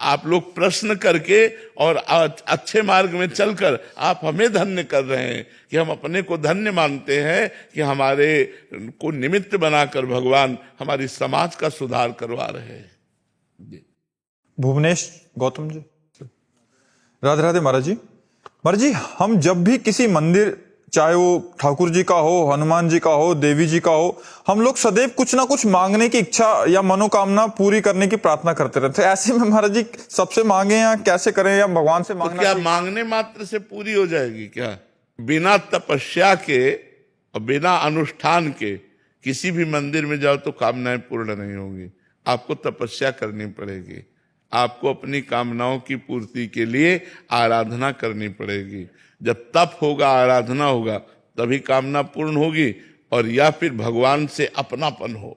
आप लोग प्रश्न करके और अच्छे मार्ग में चलकर आप हमें धन्य कर रहे हैं कि हम अपने को धन्य मानते हैं कि हमारे को निमित्त बनाकर भगवान हमारी समाज का सुधार करवा रहे हैं। भुवनेश गौतम जी। राधे राधे महाराज जी। महाराज जी, हम जब भी किसी मंदिर, चाहे वो ठाकुर जी का हो, हनुमान जी का हो, देवी जी का हो, हम लोग सदैव कुछ ना कुछ मांगने की इच्छा या मनोकामना पूरी करने की प्रार्थना करते रहते हैं। ऐसे में महाराज जी सबसे मांगे या कैसे करें, या भगवान से मांगना? तो क्या मांगने मात्र से पूरी हो जाएगी क्या? बिना तपस्या के और बिना अनुष्ठान के किसी भी मंदिर में जाओ तो कामनाएं पूर्ण नहीं होंगी। आपको तपस्या करनी पड़ेगी, आपको अपनी कामनाओं की पूर्ति के लिए आराधना करनी पड़ेगी। जब तप होगा, आराधना होगा, तभी कामना पूर्ण होगी, और या फिर भगवान से अपनापन हो।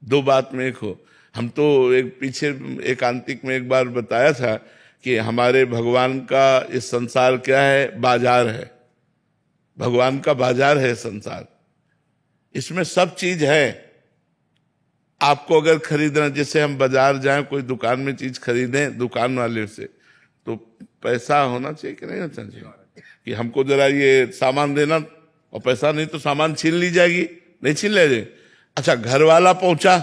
दो बात में एक हो। हम तो एक पीछे एकांतिक में एक बार बताया था कि हमारे भगवान का इस संसार क्या है? बाजार है। भगवान का बाजार है संसार, इसमें सब चीज है। आपको अगर खरीदना, जैसे हम बाजार जाएं, कोई दुकान में चीज खरीदें दुकान वाले से, तो पैसा होना चाहिए कि नहीं होना चाहिए कि हमको जरा ये सामान देना, और पैसा नहीं तो सामान छीन ली जाएगी, नहीं छीन ले जाए। अच्छा, घर वाला पहुंचा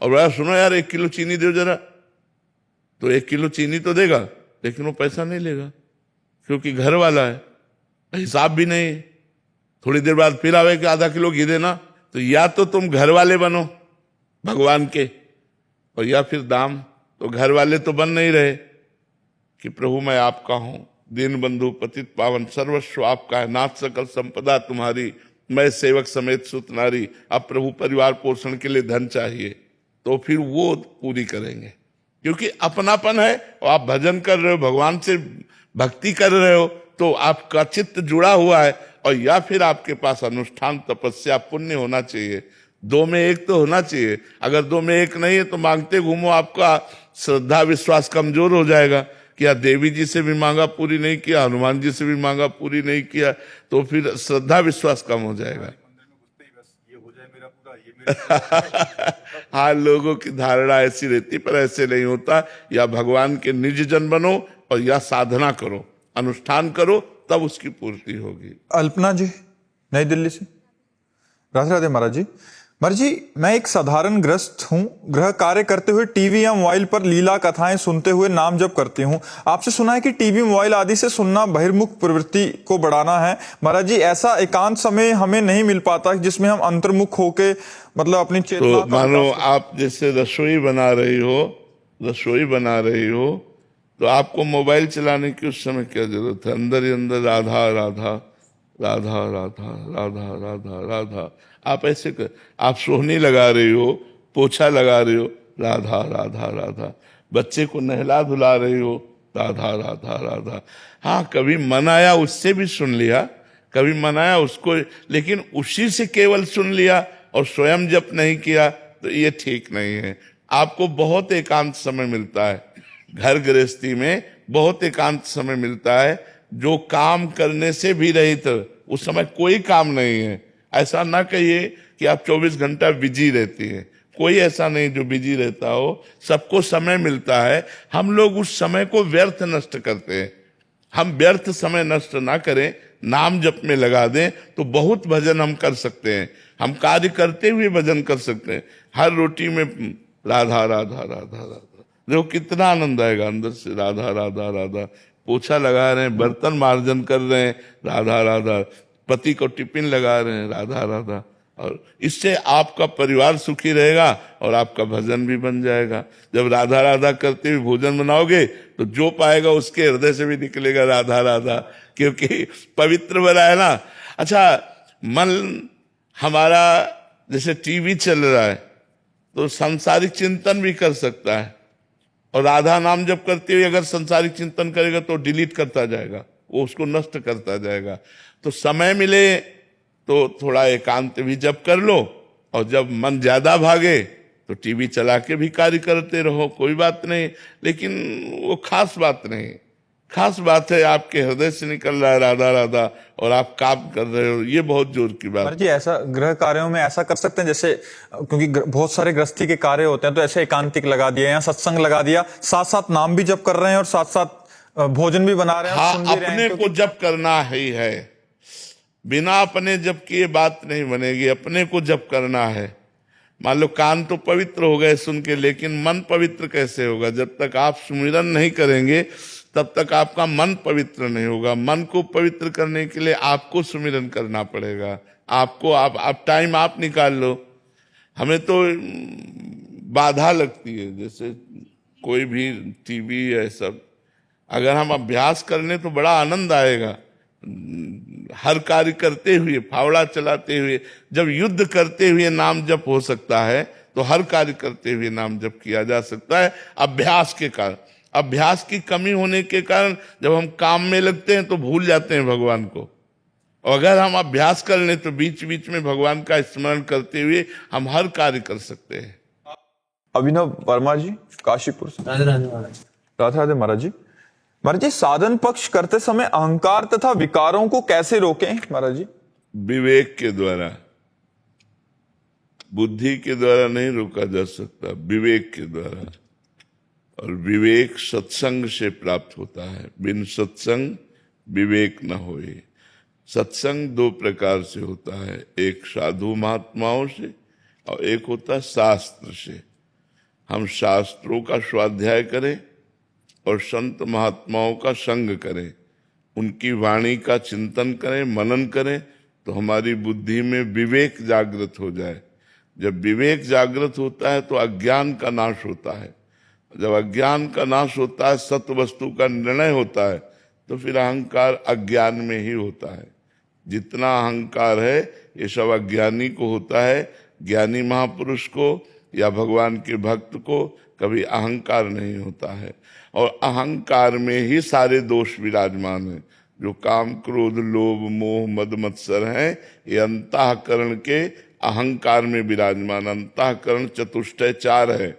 और बोला सुनो यार 1 किलो चीनी दो जरा, तो 1 किलो चीनी तो देगा, लेकिन वो पैसा नहीं लेगा क्योंकि घर वाला है, हिसाब भी नहीं है। थोड़ी देर बाद फिर आवे कि आधा किलो घी देना, तो या तो तुम घर वाले बनो भगवान के, और या फिर दाम। तो घर वाले तो बन नहीं रहे कि प्रभु मैं आपका हूं, दीन बंधु पतित पावन सर्वस्व आपका है, नाथ सकल संपदा तुम्हारी, मैं सेवक समेत सुत नारी। अब प्रभु परिवार पोषण के लिए धन चाहिए, तो फिर वो पूरी करेंगे, क्योंकि अपनापन है और आप भजन कर रहे हो, भगवान से भक्ति कर रहे हो, तो आपका चित्त जुड़ा हुआ है। और या फिर आपके पास अनुष्ठान, तपस्या, पुण्य होना चाहिए। 2 में 1 तो होना चाहिए। अगर 2 में 1 नहीं है तो मांगते घूमो, आपका श्रद्धा विश्वास कमजोर हो जाएगा कि यार देवी जी से भी मांगा पूरी नहीं किया, हनुमान जी से भी मांगा पूरी नहीं किया, तो फिर श्रद्धा विश्वास कम हो जाएगा। हाँ, लोगों की धारणा ऐसी रहती, पर ऐसे नहीं होता। या भगवान के निज जन बनो और या साधना करो, अनुष्ठान करो, तब उसकी पूर्ति होगी। अल्पना जी नई दिल्ली से। राधे राधे महाराज जी। महाराज जी, मैं एक साधारण गृहस्थ हूँ। गृह कार्य करते हुए टीवी या मोबाइल पर लीला कथाएं सुनते हुए नाम जप करती हूँ। आपसे सुना है कि टीवी, मोबाइल आदि से सुनना बहिर्मुख प्रवृत्ति को बढ़ाना है। महाराज जी, ऐसा एकांत समय हमें नहीं मिल पाता जिसमें हम अंतर्मुख होके मतलब अपनी चेतना तो मानो आप जैसे रसोई बना रही हो, तो आपको मोबाइल चलाने की उस समय क्या जरूरत है? अंदर ही अंदर राधा राधा राधा राधा राधा राधा राधा। आप ऐसे कर, आप सोहनी लगा रही हो, पोछा लगा रही हो, राधा राधा राधा। बच्चे को नहला धुला रही हो, राधा राधा राधा। हाँ, कभी मन आया उससे भी सुन लिया, कभी मन आया उसको, लेकिन उसी से केवल सुन लिया और स्वयं जप नहीं किया, तो ये ठीक नहीं है। आपको बहुत एकांत समय मिलता है, घर गृहस्थी में बहुत एकांत समय मिलता है, जो काम करने से भी रहित, उस समय कोई काम नहीं है। ऐसा ना कहिए कि आप 24 घंटा बिजी रहती है, कोई ऐसा नहीं जो बिजी रहता हो। सबको समय मिलता है, हम लोग उस समय को व्यर्थ नष्ट करते हैं। हम व्यर्थ समय नष्ट ना करें, नाम जप में लगा दें, तो बहुत भजन हम कर सकते हैं। हम कार्य करते हुए भजन कर सकते हैं। हर रोटी में राधा राधा राधा राधा, देखो कितना आनंद आएगा अंदर से। राधा राधा राधा, पोछा लगा रहे हैं, बर्तन मार्जन कर रहे हैं, राधा राधा, पति को टिफिन लगा रहे हैं, राधा राधा। और इससे आपका परिवार सुखी रहेगा और आपका भजन भी बन जाएगा। जब राधा राधा करते हुए भोजन बनाओगे तो जो पाएगा उसके हृदय से भी निकलेगा राधा राधा, क्योंकि पवित्र बना है ना। अच्छा, मन हमारा जैसे टीवी चल रहा है तो सांसारिक चिंतन भी कर सकता है, और राधा नाम जब करते हुए अगर संसारिक चिंतन करेगा तो डिलीट करता जाएगा, वो उसको नष्ट करता जाएगा। तो समय मिले तो थोड़ा एकांत भी जप कर लो, और जब मन ज्यादा भागे तो टीवी चला के भी कार्य करते रहो, कोई बात नहीं, लेकिन वो खास बात नहीं। खास बात है, आपके हृदय से निकल रहा है राधा राधा और आप काम कर रहे हो, ये बहुत जोर की बात महाराज जी ऐसा गृह कार्यों में ऐसा कर सकते हैं जैसे, क्योंकि बहुत सारे गृहस्थी के कार्य होते हैं, तो ऐसे एकांतिक लगा दिया या सत्संग लगा दिया, साथ साथ नाम भी जप कर रहे हैं और साथ साथ भोजन भी बना रहे हैं और हाँ, सुन भी रहे अपने हैं, को जप करना ही है। बिना अपने जप किए बात नहीं बनेगी, अपने को जप करना है। मान लो कान तो पवित्र हो गए सुन के, लेकिन मन पवित्र कैसे होगा? जब तक आप सुमिरन नहीं करेंगे तब तक आपका मन पवित्र नहीं होगा। मन को पवित्र करने के लिए आपको सुमिरन करना पड़ेगा। आपको आप टाइम आप निकाल लो। हमें तो बाधा लगती है, जैसे कोई भी टीवी है सब, अगर हम अभ्यास कर लें तो बड़ा आनंद आएगा। हर कार्य करते हुए, फावड़ा चलाते हुए, जब युद्ध करते हुए नाम जप हो सकता है तो हर कार्य करते हुए नाम जप किया जा सकता है। अभ्यास के कारण, अभ्यास की कमी होने के कारण जब हम काम में लगते हैं तो भूल जाते हैं भगवान को। और अगर हम अभ्यास कर लें तो बीच बीच में भगवान का स्मरण करते हुए हम हर कार्य कर सकते हैं। अभिनव वर्मा जी काशीपुर से। राधे राधे महाराज। राधे राधे महाराज जी। महाराज जी साधन पक्ष करते समय अहंकार तथा विकारों को कैसे रोकें महाराज जी? विवेक के द्वारा, बुद्धि के द्वारा नहीं रोका जा सकता, विवेक के द्वारा। और विवेक सत्संग से प्राप्त होता है। बिन सत्संग विवेक न होए। सत्संग दो प्रकार से होता है, एक साधु महात्माओं से और एक होता है शास्त्र से। हम शास्त्रों का स्वाध्याय करें और संत महात्माओं का संग करें, उनकी वाणी का चिंतन करें, मनन करें, तो हमारी बुद्धि में विवेक जागृत हो जाए। जब विवेक जागृत होता है तो अज्ञान का नाश होता है। जब अज्ञान का नाश होता है, सत्य वस्तु का निर्णय होता है, तो फिर अहंकार अज्ञान में ही होता है। जितना अहंकार है ये सब अज्ञानी को होता है। ज्ञानी महापुरुष को या भगवान के भक्त को कभी अहंकार नहीं होता है। और अहंकार में ही सारे दोष विराजमान हैं। जो काम क्रोध लोभ मोह मद मत्सर हैं, ये अंतःकरण के अहंकार में विराजमान। अंतःकरण चतुष्टय चार है,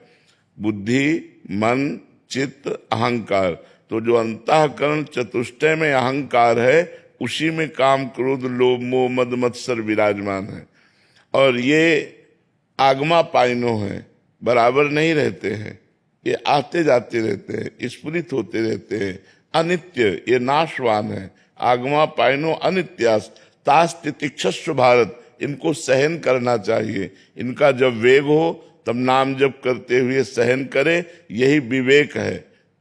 बुद्धि मन चित्त अहंकार। तो जो अंतःकरण चतुष्टय में अहंकार है, उसी में काम क्रोध लोभ मोह मद मत्सर विराजमान है। और ये आगमा पाइनो है, बराबर नहीं रहते हैं, ये आते जाते रहते हैं, स्फुरित होते रहते हैं। अनित्य, ये नाशवान है। आगमा पाइनो अनित्यास तास तितिक्षस्व भारत, इनको सहन करना चाहिए। इनका जब वेग हो तब नाम जप करते हुए सहन करें, यही विवेक है।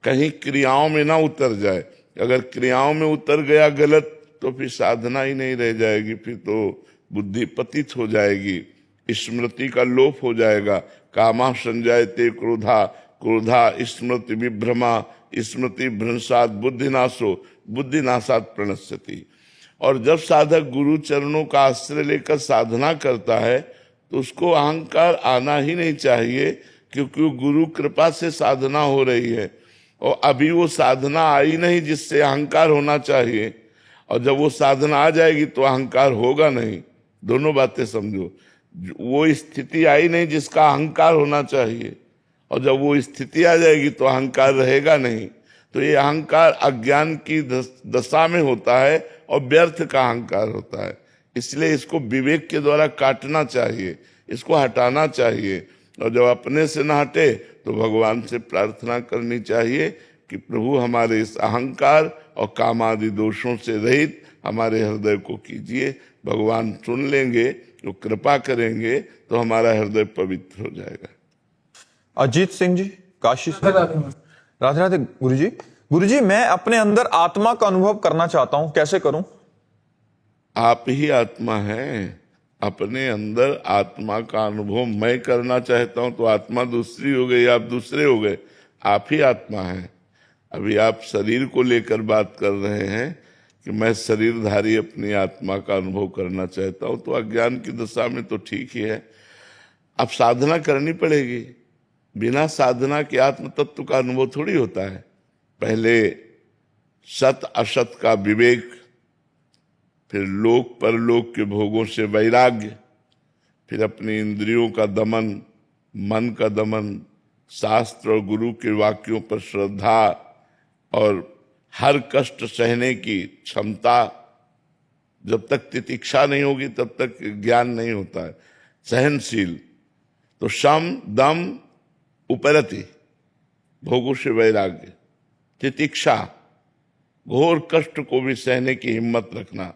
कहीं क्रियाओं में ना उतर जाए। अगर क्रियाओं में उतर गया गलत तो फिर साधना ही नहीं रह जाएगी, फिर तो बुद्धि पतित हो जाएगी, स्मृति का लोप हो जाएगा। कामा संजायते क्रोधा, क्रोधा स्मृति विभ्रमा, स्मृति भ्रंशात बुद्धिनाशो, बुद्धिनाशात प्रणश्यति। और जब साधक गुरु चरणों का आश्रय लेकर साधना करता है तो उसको अहंकार आना ही नहीं चाहिए, क्योंकि गुरु कृपा से साधना हो रही है। और अभी वो साधना आई नहीं जिससे अहंकार होना चाहिए, और जब वो साधना आ जाएगी तो अहंकार होगा नहीं। दोनों बातें समझो। वो स्थिति आई नहीं जिसका अहंकार होना चाहिए, और जब वो स्थिति आ जाएगी तो अहंकार रहेगा नहीं। तो ये अहंकार अज्ञान की दशा में होता है और व्यर्थ का अहंकार होता है। इसलिए इसको विवेक के द्वारा काटना चाहिए, इसको हटाना चाहिए। और जब अपने से न हटे तो भगवान से प्रार्थना करनी चाहिए कि प्रभु हमारे इस अहंकार और कामादि दोषों से रहित हमारे हृदय को कीजिए। भगवान सुन लेंगे, तो कृपा करेंगे, तो हमारा हृदय पवित्र हो जाएगा। अजीत सिंह जी काशी से। राधे राधे गुरुजी। गुरुजी मैं अपने अंदर आत्मा का अनुभव करना चाहता हूं, कैसे करूं? आप ही आत्मा हैं। अपने अंदर आत्मा का अनुभव मैं करना चाहता हूं तो आत्मा दूसरी हो गई, आप दूसरे हो गए। आप ही आत्मा हैं। अभी आप शरीर को लेकर बात कर रहे हैं कि मैं शरीरधारी अपनी आत्मा का अनुभव करना चाहता हूं, तो अज्ञान की दशा में तो ठीक ही है। अब साधना करनी पड़ेगी। बिना साधना के आत्म तत्व का अनुभव थोड़ी होता है। पहले सत असत का विवेक, फिर लोक परलोक के भोगों से वैराग्य, फिर अपनी इंद्रियों का दमन, मन का दमन, शास्त्र और गुरु के वाक्यों पर श्रद्धा, और हर कष्ट सहने की क्षमता, जब तक तितिक्षा नहीं होगी तब तक ज्ञान नहीं होता है। सहनशील, तो शम दम उपरति, भोगों से वैराग्य, तितिक्षा, घोर कष्ट को भी सहने की हिम्मत रखना,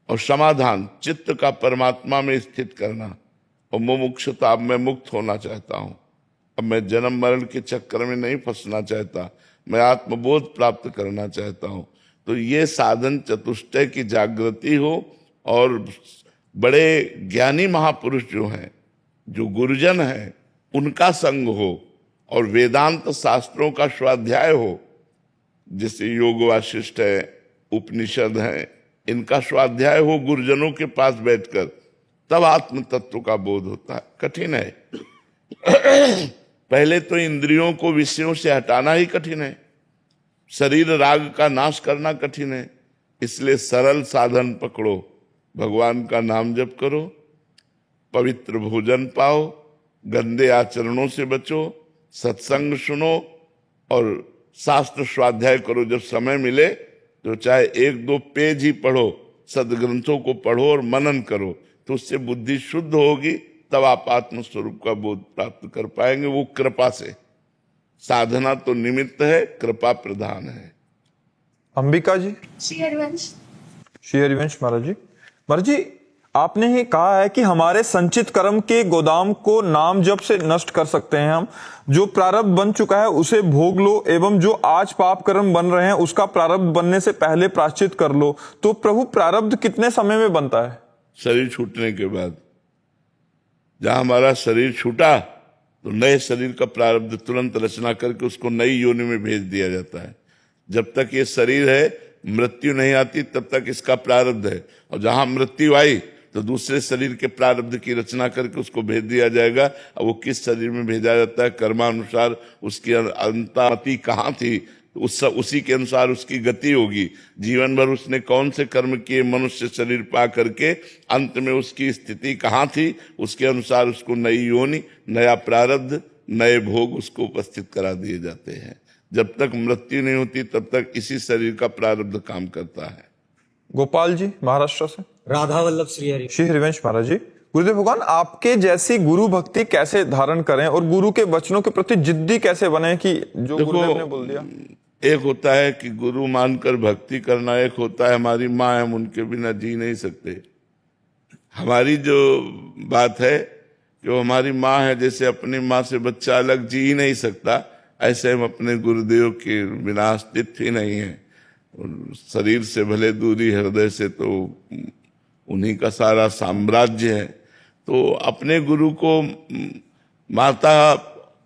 और समाधान, चित्त का परमात्मा में स्थित करना, और मुमुक्षुता, अब मैं मुक्त होना चाहता हूं, अब मैं जन्म मरण के चक्कर में नहीं फंसना चाहता, मैं आत्मबोध प्राप्त करना चाहता हूं। तो ये साधन चतुष्टय की जागृति हो, और बड़े ज्ञानी महापुरुष जो हैं, जो गुरुजन हैं, उनका संग हो, और वेदांत शास्त्रों का स्वाध्याय हो, जैसे योग वाशिष्ठ है, उपनिषद है, इनका स्वाध्याय हो गुरुजनों के पास बैठकर, तब आत्म तत्व का बोध होता है। कठिन है। पहले तो इंद्रियों को विषयों से हटाना ही कठिन है, शरीर राग का नाश करना कठिन है। इसलिए सरल साधन पकड़ो, भगवान का नाम जप करो, पवित्र भोजन पाओ, गंदे आचरणों से बचो, सत्संग सुनो, और शास्त्र स्वाध्याय करो। जब समय मिले तो चाहे 1-2 पेज ही पढ़ो, सदग्रंथों को पढ़ो और मनन करो, तो उससे बुद्धि शुद्ध होगी, तब आप आत्म स्वरूप का बोध प्राप्त कर पाएंगे, वो कृपा से। साधना तो निमित्त है, कृपा प्रधान है। अंबिका जी। श्री हरिवंश। श्री हरिवंश महाराज जी। महाराज जी, आपने ही कहा है कि हमारे संचित कर्म के गोदाम को नाम जप से नष्ट कर सकते हैं हम। जो प्रारब्ध बन चुका है उसे भोग लो, एवं जो आज पाप कर्म बन रहे हैं उसका प्रारब्ध बनने से पहले प्रायश्चित कर लो। तो प्रभु, प्रारब्ध कितने समय में बनता है? शरीर छूटने के बाद। जहां हमारा शरीर छूटा तो नए शरीर का प्रारब्ध तुरंत रचना करके उसको नई योनि में भेज दिया जाता है। जब तक ये शरीर है, मृत्यु नहीं आती, तब तक इसका प्रारब्ध है। और जहां मृत्यु आई तो दूसरे शरीर के प्रारब्ध की रचना करके उसको भेज दिया जाएगा। अब वो किस शरीर में भेजा जाता है, कर्मानुसार उसकी अंतामति कहाँ थी, उसी के अनुसार उसकी गति होगी। जीवन भर उसने कौन से कर्म किए, मनुष्य शरीर पा करके अंत में उसकी स्थिति कहाँ थी, उसके अनुसार उसको नई योनि, नया प्रारब्ध, नए भोग उसको उपस्थित करा दिए जाते हैं। जब तक मृत्यु नहीं होती तब तक इसी शरीर का प्रारब्ध काम करता है। गोपाल जी, महाराष्ट्र से। राधा वल्लभ श्री हरि। श्री हरिवंश महाराज जी। गुरुदेव भगवान, आपके जैसी गुरु भक्ति कैसे धारण करें और गुरु के वचनों के प्रति जिद्दी कैसे बने कि जो गुरुदेव ने बोल दिया? एक होता है कि गुरु मानकर भक्ति करना, एक होता है हमारी माँ, हम उनके बिना जी नहीं सकते। हमारी जो बात है कि वो हमारी माँ है, जैसे अपनी माँ से बच्चा अलग जी ही नहीं सकता, ऐसे हम अपने गुरुदेव के बिना अस्तित्व ही नहीं है। शरीर से भले दूरी, हृदय से तो उन्हीं का सारा साम्राज्य है। तो अपने गुरु को माता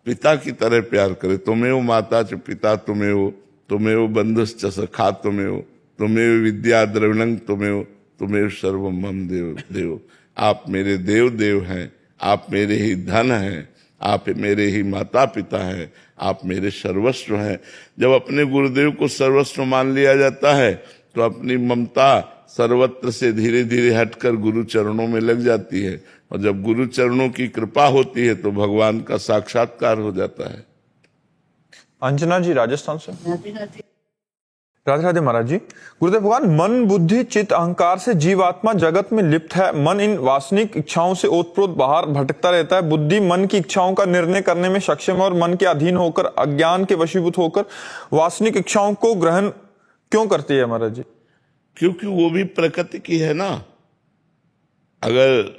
पिता की तरह प्यार करे। तुम्हें माता च पिता तुम्हें, तुम्हें बंधुश्च सखा तुम्हें विद्या द्रविणं तुम्हें सर्वम मम देव। आप मेरे देव हैं, आप मेरे ही धन हैं, आप मेरे ही माता पिता हैं, आप मेरे सर्वस्व हैं। जब अपने गुरुदेव को सर्वस्व मान लिया जाता है तो अपनी ममता सर्वत्र से धीरे धीरे हटकर गुरु चरणों में लग जाती है, और जब गुरु चरणों की कृपा होती है तो भगवान का साक्षात्कार हो जाता है। अंजना जी, राजस्थान से। राधे राधे। राधे राधे महाराज जी। गुरुदेव भगवान, मन बुद्धि चित्त अहंकार से जीवात्मा जगत में लिप्त है। मन इन वासनिक इच्छाओं से ओतप्रोत बाहर भटकता रहता है। बुद्धि मन की इच्छाओं का निर्णय करने में सक्षम है और मन के अधीन होकर, अज्ञान के वशीभूत होकर वासनिक इच्छाओं को ग्रहण क्यों करती है महाराज जी? क्योंकि वो भी प्रकृति की है ना। अगर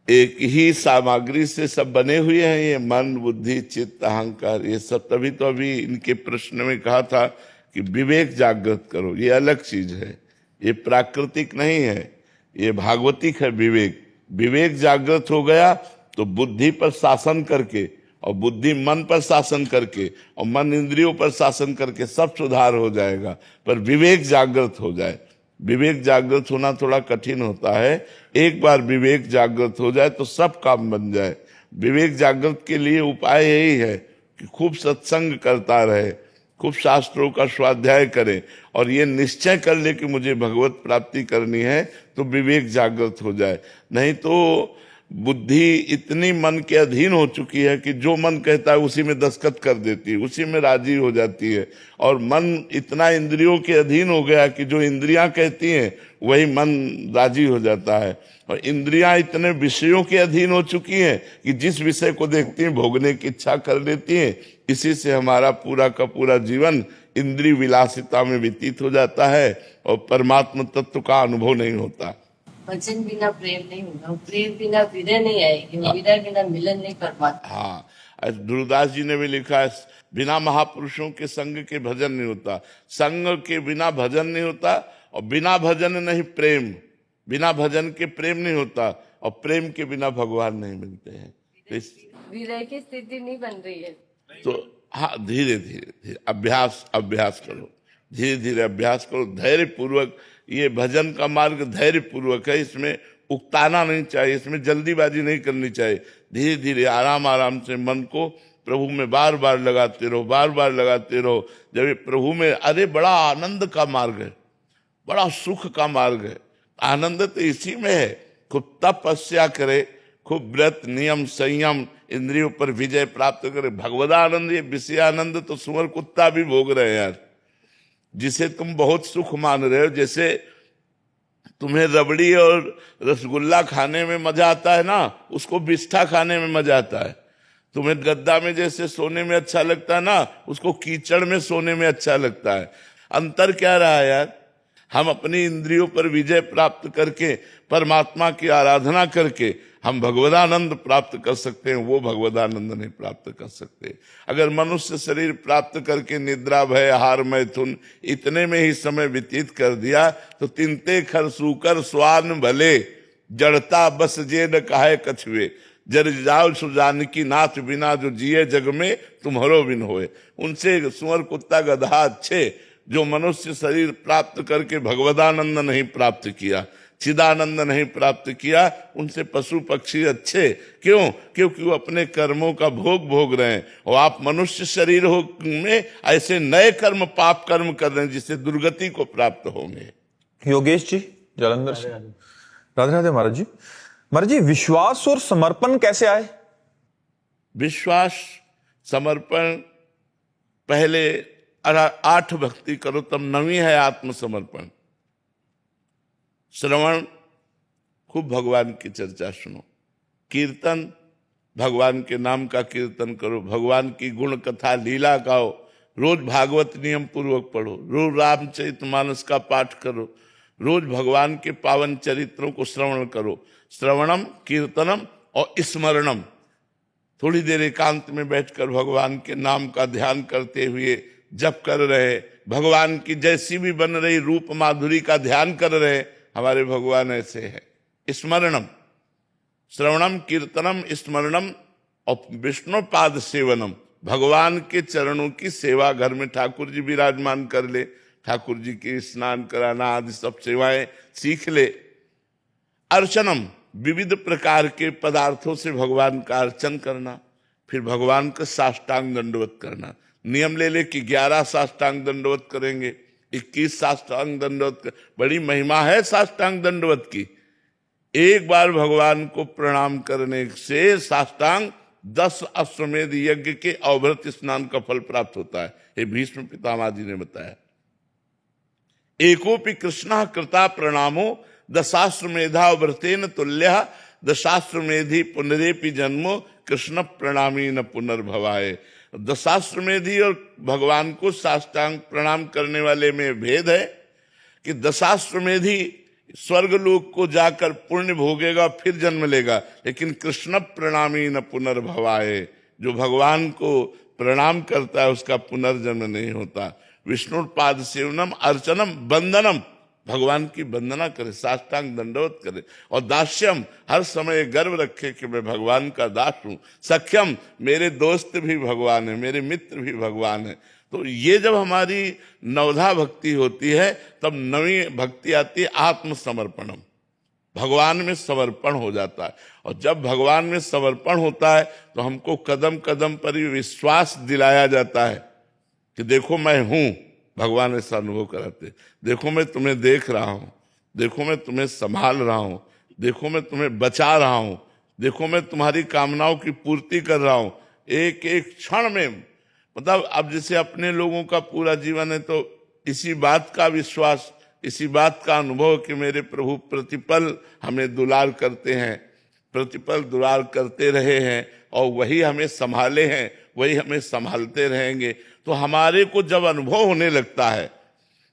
एक ही सामग्री से सब बने हुए हैं, ये मन बुद्धि चित्त अहंकार, ये सब, तभी तो अभी इनके प्रश्न में कहा था कि विवेक जागृत करो। ये अलग चीज है, ये प्राकृतिक नहीं है, ये भागवतिक है। विवेक जागृत हो गया तो बुद्धि पर शासन करके, और बुद्धि मन पर शासन करके, और मन इंद्रियों पर शासन करके सब सुधार हो जाएगा। पर विवेक जागृत हो जाए। विवेक जागृत होना थोड़ा कठिन होता है। एक बार विवेक जागृत हो जाए तो सब काम बन जाए। विवेक जागृत के लिए उपाय यही है कि खूब सत्संग करता रहे, खूब शास्त्रों का स्वाध्याय करे, और ये निश्चय कर ले कि मुझे भगवत प्राप्ति करनी है, तो विवेक जागृत हो जाए। नहीं तो बुद्धि इतनी मन के अधीन हो चुकी है कि जो मन कहता है उसी में दस्तखत कर देती है, उसी में राजी हो जाती है। और मन इतना इंद्रियों के अधीन हो गया कि जो इंद्रियां कहती हैं वही मन राजी हो जाता है। और इंद्रियां इतने विषयों के अधीन हो चुकी हैं कि जिस विषय को देखती हैं भोगने की इच्छा कर लेती हैं। इसी से हमारा पूरा का पूरा जीवन इंद्रिय विलासिता में व्यतीत हो जाता है और परमात्मा तत्व का अनुभव नहीं होता। भजन बिना प्रेम नहीं होगा, प्रेम बिना विरह नहीं आएगी, विरह बिना मिलन नहीं कर पाता। हाँ, ध्रुवदास जी ने भी लिखा है, बिना महापुरुषों के संग के भजन नहीं होता, संग के बिना भजन नहीं होता, और बिना भजन नहीं प्रेम, बिना भजन के प्रेम नहीं होता, और प्रेम के बिना भगवान नहीं मिलते हैं। विरह की स्थिति नहीं बन रही है। तो हाँ, धीरे धीरे अभ्यास करो, धीरे धीरे अभ्यास करो, धैर्य पूर्वक। ये भजन का मार्ग धैर्य पूर्वक है, इसमें उकताना नहीं चाहिए, इसमें जल्दीबाजी नहीं करनी चाहिए। धीरे धीरे आराम से मन को प्रभु में बार बार लगाते रहो, बार बार लगाते रहो। जब ये प्रभु में, अरे बड़ा आनंद का मार्ग है, बड़ा सुख का मार्ग है। आनंद तो इसी में है। खूब तपस्या करे, खूब व्रत नियम संयम, इंद्रियों पर विजय प्राप्त करे। भगवदानंद, ये विषय आनंद तो सुअर कुत्ता भी भोग रहे हैं यार। जिसे तुम बहुत सुख मान रहे हो, जैसे तुम्हें रबड़ी और रसगुल्ला खाने में मजा आता है ना, उसको बिस्ठा खाने में मजा आता है। तुम्हें गद्दा में जैसे सोने में अच्छा लगता है ना, उसको कीचड़ में सोने में अच्छा लगता है। अंतर क्या रहा यार? हम अपनी इंद्रियों पर विजय प्राप्त करके, परमात्मा की आराधना करके हम भगवदानंद प्राप्त कर सकते हैं, वो भगवदानंद नहीं प्राप्त कर सकते। अगर मनुष्य शरीर प्राप्त करके निद्रा भय आहार मैथुन इतने में ही समय व्यतीत कर दिया तो तिनते खर सूकर स्वान भले, जड़ता बस जे न काहे कछुए, जर जाओ सुजानकी नाथ बिना जो जिए जग में तुम्हारो बिन होए। उनसे सुअर कुत्ता गधा अच्छे जो मनुष्य शरीर प्राप्त करके भगवदानंद नहीं प्राप्त किया, चिदानंद नहीं प्राप्त किया, उनसे पशु पक्षी अच्छे। क्यों? क्योंकि वो अपने कर्मों का भोग रहे हैं, और आप मनुष्य शरीर में ऐसे नए कर्म पाप कर्म कर रहे हैं जिससे दुर्गति को प्राप्त होंगे। योगेश जी जालंधर से, राधे राधे महाराज जी। महाराज जी, विश्वास और समर्पण कैसे आए? विश्वास समर्पण पहले 8 भक्ति करो, तब 9वीं है आत्मसमर्पण। श्रवण, खूब भगवान की चर्चा सुनो। कीर्तन, भगवान के नाम का कीर्तन करो, भगवान की गुण कथा लीला गाओ। रोज भागवत नियम पूर्वक पढ़ो, रोज रामचरितमानस का पाठ करो, रोज भगवान के पावन चरित्रों को श्रवण करो। श्रवणम, कीर्तनम और स्मरणम। थोड़ी देर एकांत में बैठकर भगवान के नाम का ध्यान करते हुए जप कर रहे, भगवान की जैसी भी बन रही रूप माधुरी का ध्यान कर रहे। हमारे भगवान ऐसे हैं। स्मरणम, श्रवणम, कीर्तनम, स्मरणम और विष्णु पाद सेवनम। भगवान के चरणों की सेवा, घर में ठाकुर जी विराजमान कर ले, ठाकुर जी के स्नान कराना आदि सब सेवाएं सीख ले। अर्चनम, विविध प्रकार के पदार्थों से भगवान का अर्चन करना, फिर भगवान का साष्टांग दंडवत करना। नियम ले कि 11 साष्टांग दंडवत करेंगे, 21 साष्टांग दंडवत। बड़ी महिमा है साष्टांग दंडवत की। एक बार भगवान को प्रणाम करने से साष्टांग 10 अश्वमेध यज्ञ के अवभृत स्नान का फल प्राप्त होता है। ये भीष्म पितामह जी ने बताया। एकोपि कृष्ण कृता प्रणामो दशाश्वमेधा व्रतेन तुल्य, दशाश्वमेधी पुनरेपि जन्मो कृष्ण प्रणामी न पुनर्भवाए। दशाश्वमेधी और भगवान को साष्टांग प्रणाम करने वाले में भेद है कि दशाश्वमेधी स्वर्गलोक को जाकर पुण्य भोगेगा फिर जन्म लेगा, लेकिन कृष्ण प्रणामी न पुनर्भवाए, जो भगवान को प्रणाम करता है उसका पुनर्जन्म नहीं होता। विष्णु पाद सेवनम, अर्चनम, वंदनम, भगवान की वंदना करे, साष्टांग दंडवत करे। और दास्यम, हर समय गर्व रखे कि मैं भगवान का दास हूं। सख्यम, मेरे दोस्त भी भगवान है, मेरे मित्र भी भगवान है। तो ये जब हमारी नवधा भक्ति होती है तब 9वीं भक्ति आती है आत्मसमर्पणम। भगवान में समर्पण हो जाता है, और जब भगवान में समर्पण होता है तो हमको कदम कदम पर ही विश्वास दिलाया जाता है कि देखो मैं हूं। भगवान ऐसा अनुभव कराते, देखो मैं तुम्हें देख रहा हूं, देखो मैं तुम्हें संभाल रहा हूं, देखो मैं तुम्हें बचा रहा हूं, देखो मैं तुम्हारी कामनाओं की पूर्ति कर रहा हूं एक एक क्षण में। मतलब अब जैसे अपने लोगों का पूरा जीवन है तो इसी बात का विश्वास, इसी बात का अनुभव कि मेरे प्रभु प्रतिपल हमें दुलार करते हैं, प्रतिपल दुलार करते रहे हैं और वही हमें संभाले हैं, वही हमें संभालते रहेंगे। तो हमारे को जब अनुभव होने लगता है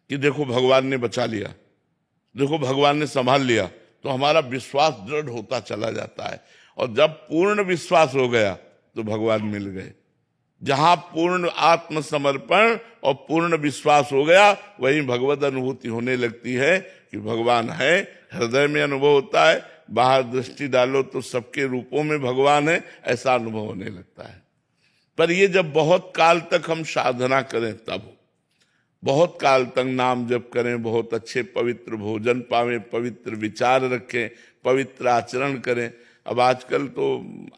कि देखो भगवान ने बचा लिया, देखो भगवान ने संभाल लिया, तो हमारा विश्वास दृढ़ होता चला जाता है। और जब पूर्ण विश्वास हो गया तो भगवान मिल गए। जहां पूर्ण आत्मसमर्पण और पूर्ण विश्वास हो गया वही भगवत अनुभूति होने लगती है कि भगवान है। हृदय में अनुभव होता है, बाहर दृष्टि डालो तो सबके रूपों में भगवान है, ऐसा अनुभव होने लगता है। पर ये जब बहुत काल तक हम साधना करें, तब बहुत काल तक नाम जप करें, बहुत अच्छे पवित्र भोजन पावें, पवित्र विचार रखें, पवित्र आचरण करें। अब आजकल तो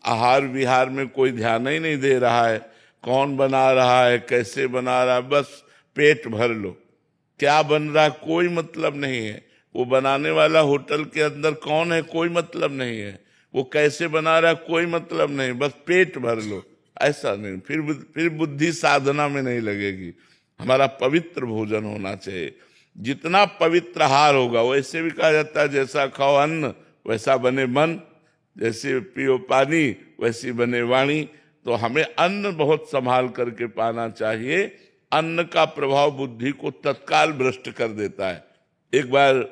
आहार विहार में कोई ध्यान ही नहीं दे रहा है, कौन बना रहा है, कैसे बना रहा है, बस पेट भर लो। क्या बन रहा है कोई मतलब नहीं है, वो बनाने वाला होटल के अंदर कौन है कोई मतलब नहीं है, वो कैसे बना रहा है कोई मतलब नहीं, बस पेट भर लो। ऐसा नहीं, फिर बुद्धि साधना में नहीं लगेगी। हमारा पवित्र भोजन होना चाहिए। जितना पवित्र आहार होगा, वैसे भी कहा जाता है जैसा खाओ अन्न वैसा बने मन, जैसे पियो पानी वैसी बने वाणी। तो हमें अन्न बहुत संभाल करके पाना चाहिए। अन्न का प्रभाव बुद्धि को तत्काल भ्रष्ट कर देता है। एक बार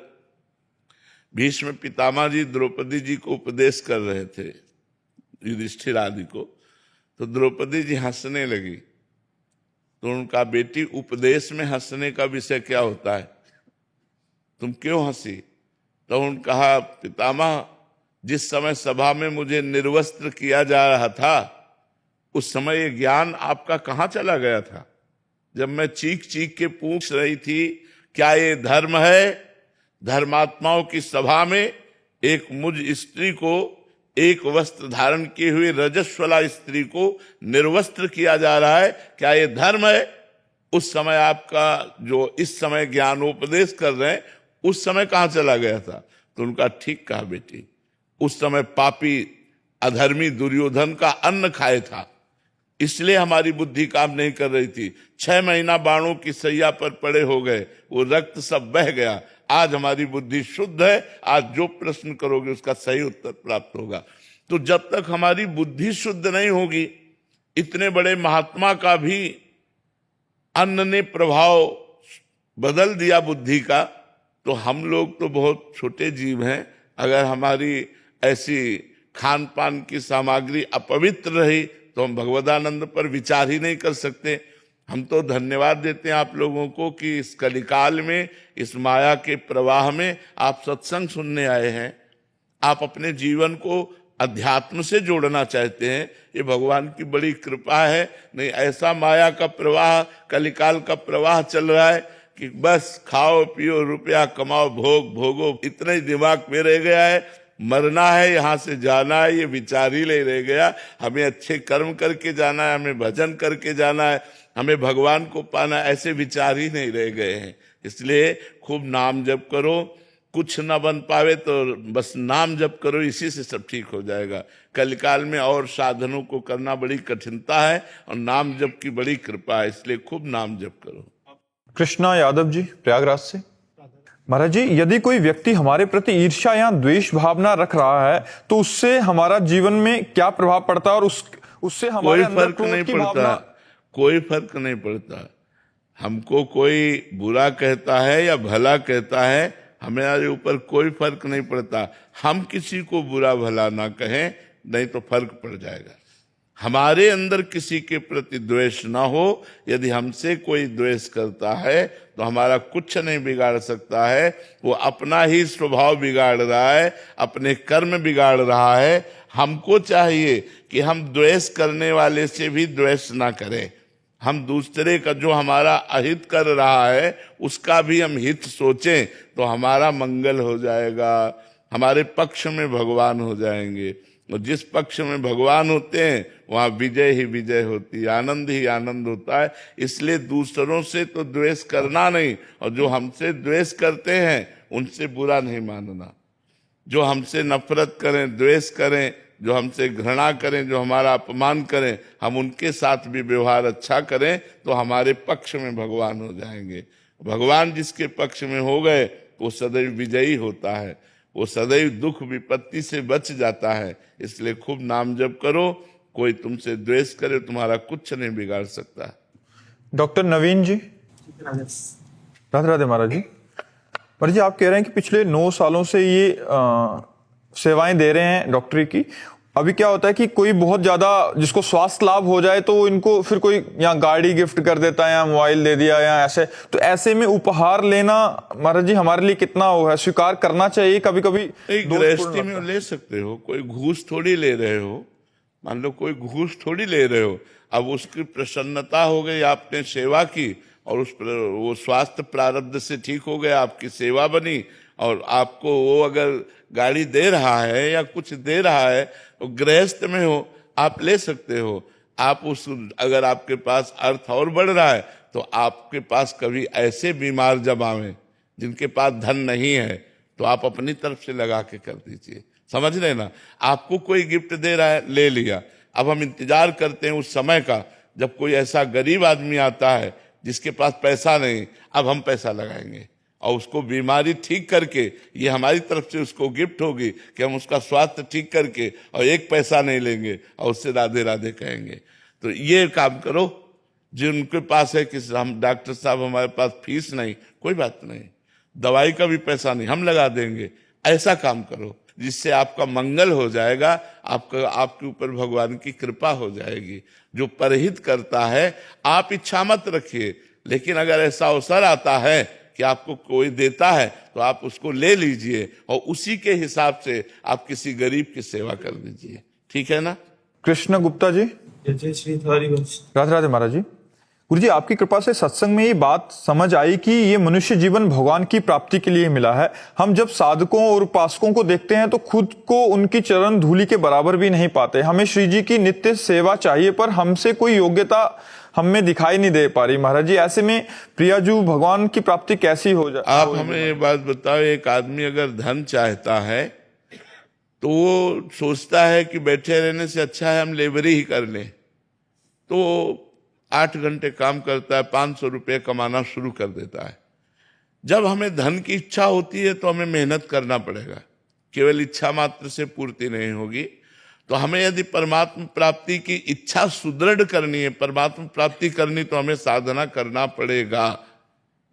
भीष्म पितामह जी द्रौपदी जी को उपदेश कर रहे थे, युधिष्ठिर आदि को, तो द्रौपदी जी हंसने लगी। तो उनका बेटी उपदेश में हंसने का विषय क्या होता है, तुम क्यों हंसी? तो उन्होंने कहा पितामह, जिस समय सभा में मुझे निर्वस्त्र किया जा रहा था उस समय ये ज्ञान आपका कहाँ चला गया था? जब मैं चीख चीख के पूछ रही थी क्या ये धर्म है, धर्मात्माओं की सभा में एक मुझ स्त्री को, एक वस्त्र धारण किए हुए रजस्वला स्त्री को निर्वस्त्र किया जा रहा है, क्या ये धर्म है? उस समय आपका जो इस समय ज्ञानोपदेश कर रहे हैं उस समय कहाँ चला गया था? तो उनका ठीक कहा बेटी, उस समय पापी अधर्मी दुर्योधन का अन्न खाए था, इसलिए हमारी बुद्धि काम नहीं कर रही थी। 6 महीना बाणों की सैया पर पड़े हो गए, वो रक्त सब बह गया। आज हमारी बुद्धि शुद्ध है, आज जो प्रश्न करोगे उसका सही उत्तर प्राप्त होगा। तो जब तक हमारी बुद्धि शुद्ध नहीं होगी, इतने बड़े महात्मा का भी अन्न ने प्रभाव बदल दिया बुद्धि का, तो हम लोग तो बहुत छोटे जीव हैं। अगर हमारी ऐसी खान पान की सामग्री अपवित्र रही तो हम भगवदानंद पर विचार ही नहीं कर सकते। हम तो धन्यवाद देते हैं आप लोगों को कि इस कलिकाल में, इस माया के प्रवाह में आप सत्संग सुनने आए हैं, आप अपने जीवन को अध्यात्म से जोड़ना चाहते हैं। ये भगवान की बड़ी कृपा है। नहीं ऐसा माया का प्रवाह, कलिकाल का प्रवाह चल रहा है कि बस खाओ पियो, रुपया कमाओ, भोग भोगो, इतना ही दिमाग में रह गया है। मरना है, यहाँ से जाना है, ये विचार ही नहीं रह गया। हमें अच्छे कर्म करके जाना है, हमें भजन करके जाना है, हमें भगवान को पाना, ऐसे विचार ही नहीं रह गए हैं। इसलिए खूब नाम जप करो, कुछ न बन पावे तो बस नाम जप करो, इसी से सब ठीक हो जाएगा। कलिकाल में और साधनों को करना बड़ी कठिनता है और नाम जप की बड़ी कृपा है, इसलिए खूब नाम जप करो। कृष्णा यादव जी प्रयागराज से। महाराज जी, यदि कोई व्यक्ति हमारे प्रति ईर्ष्या या द्वेष भावना रख रहा है तो उससे हमारा जीवन में क्या प्रभाव पड़ता है और उससे हमारे अंदर क्रोध की भावना? कोई फर्क नहीं पड़ता। हमको कोई बुरा कहता है या भला कहता है, हमारे ऊपर कोई फर्क नहीं पड़ता। हम किसी को बुरा भला ना कहें, नहीं तो फर्क पड़ जाएगा। हमारे अंदर किसी के प्रति द्वेष ना हो। यदि हमसे कोई द्वेष करता है तो हमारा कुछ नहीं बिगाड़ सकता है, वो अपना ही स्वभाव बिगाड़ रहा है, अपने कर्म बिगाड़ रहा है। हमको चाहिए कि हम द्वेष करने वाले से भी द्वेष ना करें। हम दूसरे का जो हमारा अहित कर रहा है उसका भी हम हित सोचें तो हमारा मंगल हो जाएगा, हमारे पक्ष में भगवान हो जाएंगे। और जिस पक्ष में भगवान होते हैं वहां विजय ही विजय होती है, आनंद ही आनंद होता है। इसलिए दूसरों से तो द्वेष करना नहीं, और जो हमसे द्वेष करते हैं उनसे बुरा नहीं मानना। जो हमसे नफरत करें, द्वेष करें, जो हमसे घृणा करें, जो हमारा अपमान करें, हम उनके साथ भी व्यवहार अच्छा करें तो हमारे पक्ष में भगवान हो जाएंगे। भगवान जिसके पक्ष में हो गए वो सदैव विजयी होता है, वो सदैव दुख विपत्ति से बच जाता है। इसलिए खूब नाम जप करो, कोई तुमसे द्वेष करे तुम्हारा कुछ नहीं बिगाड़ सकता। डॉक्टर नवीन जी, राधे राधे महाराज जी। महाराज जी, आप कह रहे हैं कि पिछले 9 सालों से ये सेवाएं दे रहे हैं डॉक्टरी की। अभी क्या होता है कि कोई बहुत ज्यादा जिसको स्वास्थ्य लाभ हो जाए तो इनको फिर कोई यहाँ गाड़ी गिफ्ट कर देता है या मोबाइल दे दिया या ऐसे, तो ऐसे में उपहार लेना महाराज जी हमारे लिए कितना वो है, स्वीकार करना चाहिए? कभी कभी गृहस्थी में ले सकते हो, कोई घूस थोड़ी ले रहे हो। मान लो कोई घूस थोड़ी ले रहे हो, अब उसकी प्रसन्नता हो गई, आपने सेवा की और वो स्वास्थ्य प्रारब्ध से ठीक हो गया, आपकी सेवा बनी और आपको वो अगर गाड़ी दे रहा है या कुछ दे रहा है तो गृहस्थ में हो, आप ले सकते हो। आप उस अगर आपके पास अर्थ और बढ़ रहा है तो आपके पास कभी ऐसे बीमार जब आवे जिनके पास धन नहीं है तो आप अपनी तरफ से लगा के कर दीजिए। समझ रहे ना? आपको कोई गिफ्ट दे रहा है, ले लिया। अब हम इंतजार करते हैं उस समय का जब कोई ऐसा गरीब आदमी आता है जिसके पास पैसा नहीं, अब हम पैसा लगाएंगे और उसको बीमारी ठीक करके, ये हमारी तरफ से उसको गिफ्ट होगी कि हम उसका स्वास्थ्य ठीक करके और एक पैसा नहीं लेंगे और उससे राधे राधे कहेंगे। तो ये काम करो। जिनके पास है कि हम डॉक्टर साहब हमारे पास फीस नहीं, कोई बात नहीं, दवाई का भी पैसा नहीं, हम लगा देंगे, ऐसा काम करो जिससे आपका मंगल हो जाएगा, आपके ऊपर भगवान की कृपा हो जाएगी। जो परहित करता है आप इच्छा मत रखिए, लेकिन अगर ऐसा अवसर आता है कि आपको कोई देता है तो आप उसको ले लीजिए और उसी के हिसाब से आप किसी गरीब की सेवा कर दीजिए। ठीक है ना? कृष्ण गुप्ता जी, जय श्री हरिवंश। राधे राधे महाराज जी। गुरु जी, आपकी कृपा से सत्संग में ये बात समझ आई कि ये मनुष्य जीवन भगवान की प्राप्ति के लिए मिला है। हम जब साधकों और उपासकों को देखते हैं तो खुद को उनकी चरण धूलि के बराबर भी नहीं पाते। हमें श्री जी की नित्य सेवा चाहिए पर हमसे कोई योग्यता हमें दिखाई नहीं दे पा रही। महाराज जी, ऐसे में प्रियाजू भगवान की प्राप्ति कैसी हो जाए? आप हमें ये बात बताओ, एक आदमी अगर धन चाहता है तो वो सोचता है कि बैठे रहने से अच्छा है हम लेबरी ही कर लें, तो 8 घंटे काम करता है, 500 रुपये कमाना शुरू कर देता है। जब हमें धन की इच्छा होती है तो हमें मेहनत करना पड़ेगा, केवल इच्छा मात्र से पूर्ति नहीं होगी। तो हमें यदि परमात्मा प्राप्ति की इच्छा सुदृढ़ करनी है, परमात्मा प्राप्ति करनी, तो हमें साधना करना पड़ेगा।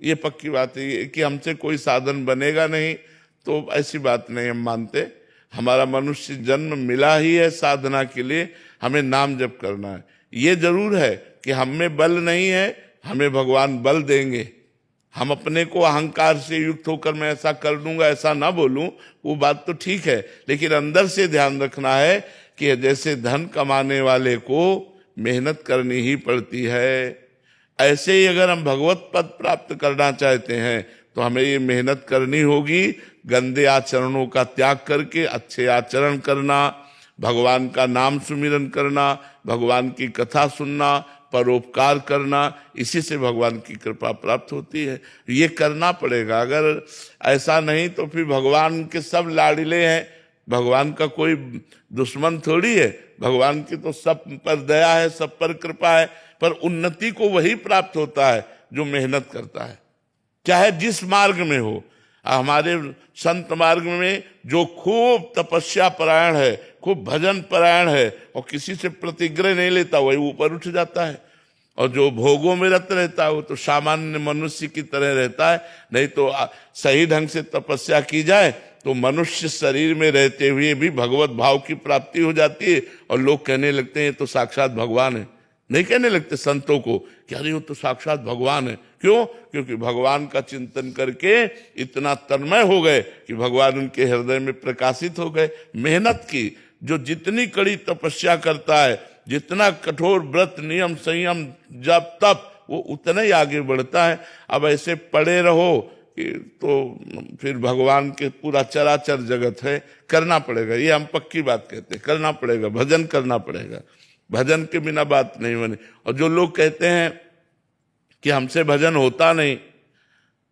ये पक्की बात है कि हमसे कोई साधन बनेगा नहीं, तो ऐसी बात नहीं हम मानते। हमारा मनुष्य जन्म मिला ही है साधना के लिए, हमें नाम जप करना है। ये जरूर है कि हम में बल नहीं है, हमें भगवान बल देंगे। हम अपने को अहंकार से युक्त होकर मैं ऐसा कर लूंगा, ऐसा ना बोलूं, वो बात तो ठीक है, लेकिन अंदर से ध्यान रखना है कि जैसे धन कमाने वाले को मेहनत करनी ही पड़ती है, ऐसे ही अगर हम भगवत पद प्राप्त करना चाहते हैं तो हमें ये मेहनत करनी होगी। गंदे आचरणों का त्याग करके अच्छे आचरण करना, भगवान का नाम सुमिरन करना, भगवान की कथा सुनना, परोपकार करना, इसी से भगवान की कृपा प्राप्त होती है। ये करना पड़ेगा। अगर ऐसा नहीं तो फिर भगवान के सब लाडले हैं, भगवान का कोई दुश्मन थोड़ी है। भगवान की तो सब पर दया है, सब पर कृपा है, पर उन्नति को वही प्राप्त होता है जो मेहनत करता है, चाहे जिस मार्ग में हो। हमारे संत मार्ग में जो खूब तपस्या परायण है, खूब भजन परायण है और किसी से प्रतिग्रह नहीं लेता, वही ऊपर उठ जाता है। और जो भोगों में रत रहता है वो तो सामान्य मनुष्य की तरह रहता है। नहीं तो सही ढंग से तपस्या की जाए तो मनुष्य शरीर में रहते हुए भी भगवत भाव की प्राप्ति हो जाती है और लोग कहने लगते हैं तो साक्षात भगवान है। नहीं कहने लगते संतों को कि अरे वो तो साक्षात भगवान है। क्यों? क्योंकि भगवान का चिंतन करके इतना तन्मय हो गए कि भगवान उनके हृदय में प्रकाशित हो गए। मेहनत की, जो जितनी कड़ी तपस्या करता है, जितना कठोर व्रत नियम संयम जब तप, वो उतना ही आगे बढ़ता है। अब ऐसे पड़े रहो कि तो फिर भगवान के पूरा चराचर जगत है, करना पड़ेगा। ये हम पक्की बात कहते हैं, करना पड़ेगा, भजन करना पड़ेगा, भजन के बिना बात नहीं बनी। और जो लोग कहते हैं कि हमसे भजन होता नहीं,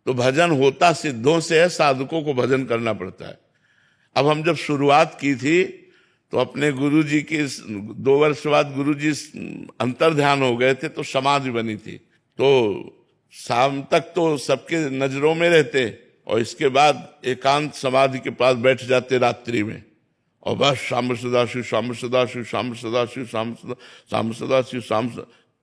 तो भजन होता सिद्धों से है, साधकों को भजन करना पड़ता है। अब हम जब शुरुआत की थी तो अपने गुरु जी के 2 वर्ष बाद गुरु जी अंतर ध्यान हो गए थे, तो समाधि बनी थी। तो शाम तक तो सबके नजरों में रहते और इसके बाद एकांत समाधि के पास बैठ जाते रात्रि में, और बस श्याम सदाशिव श्याम सदाशिव श्याम सदाशिव श्याम सदाशिव श्याम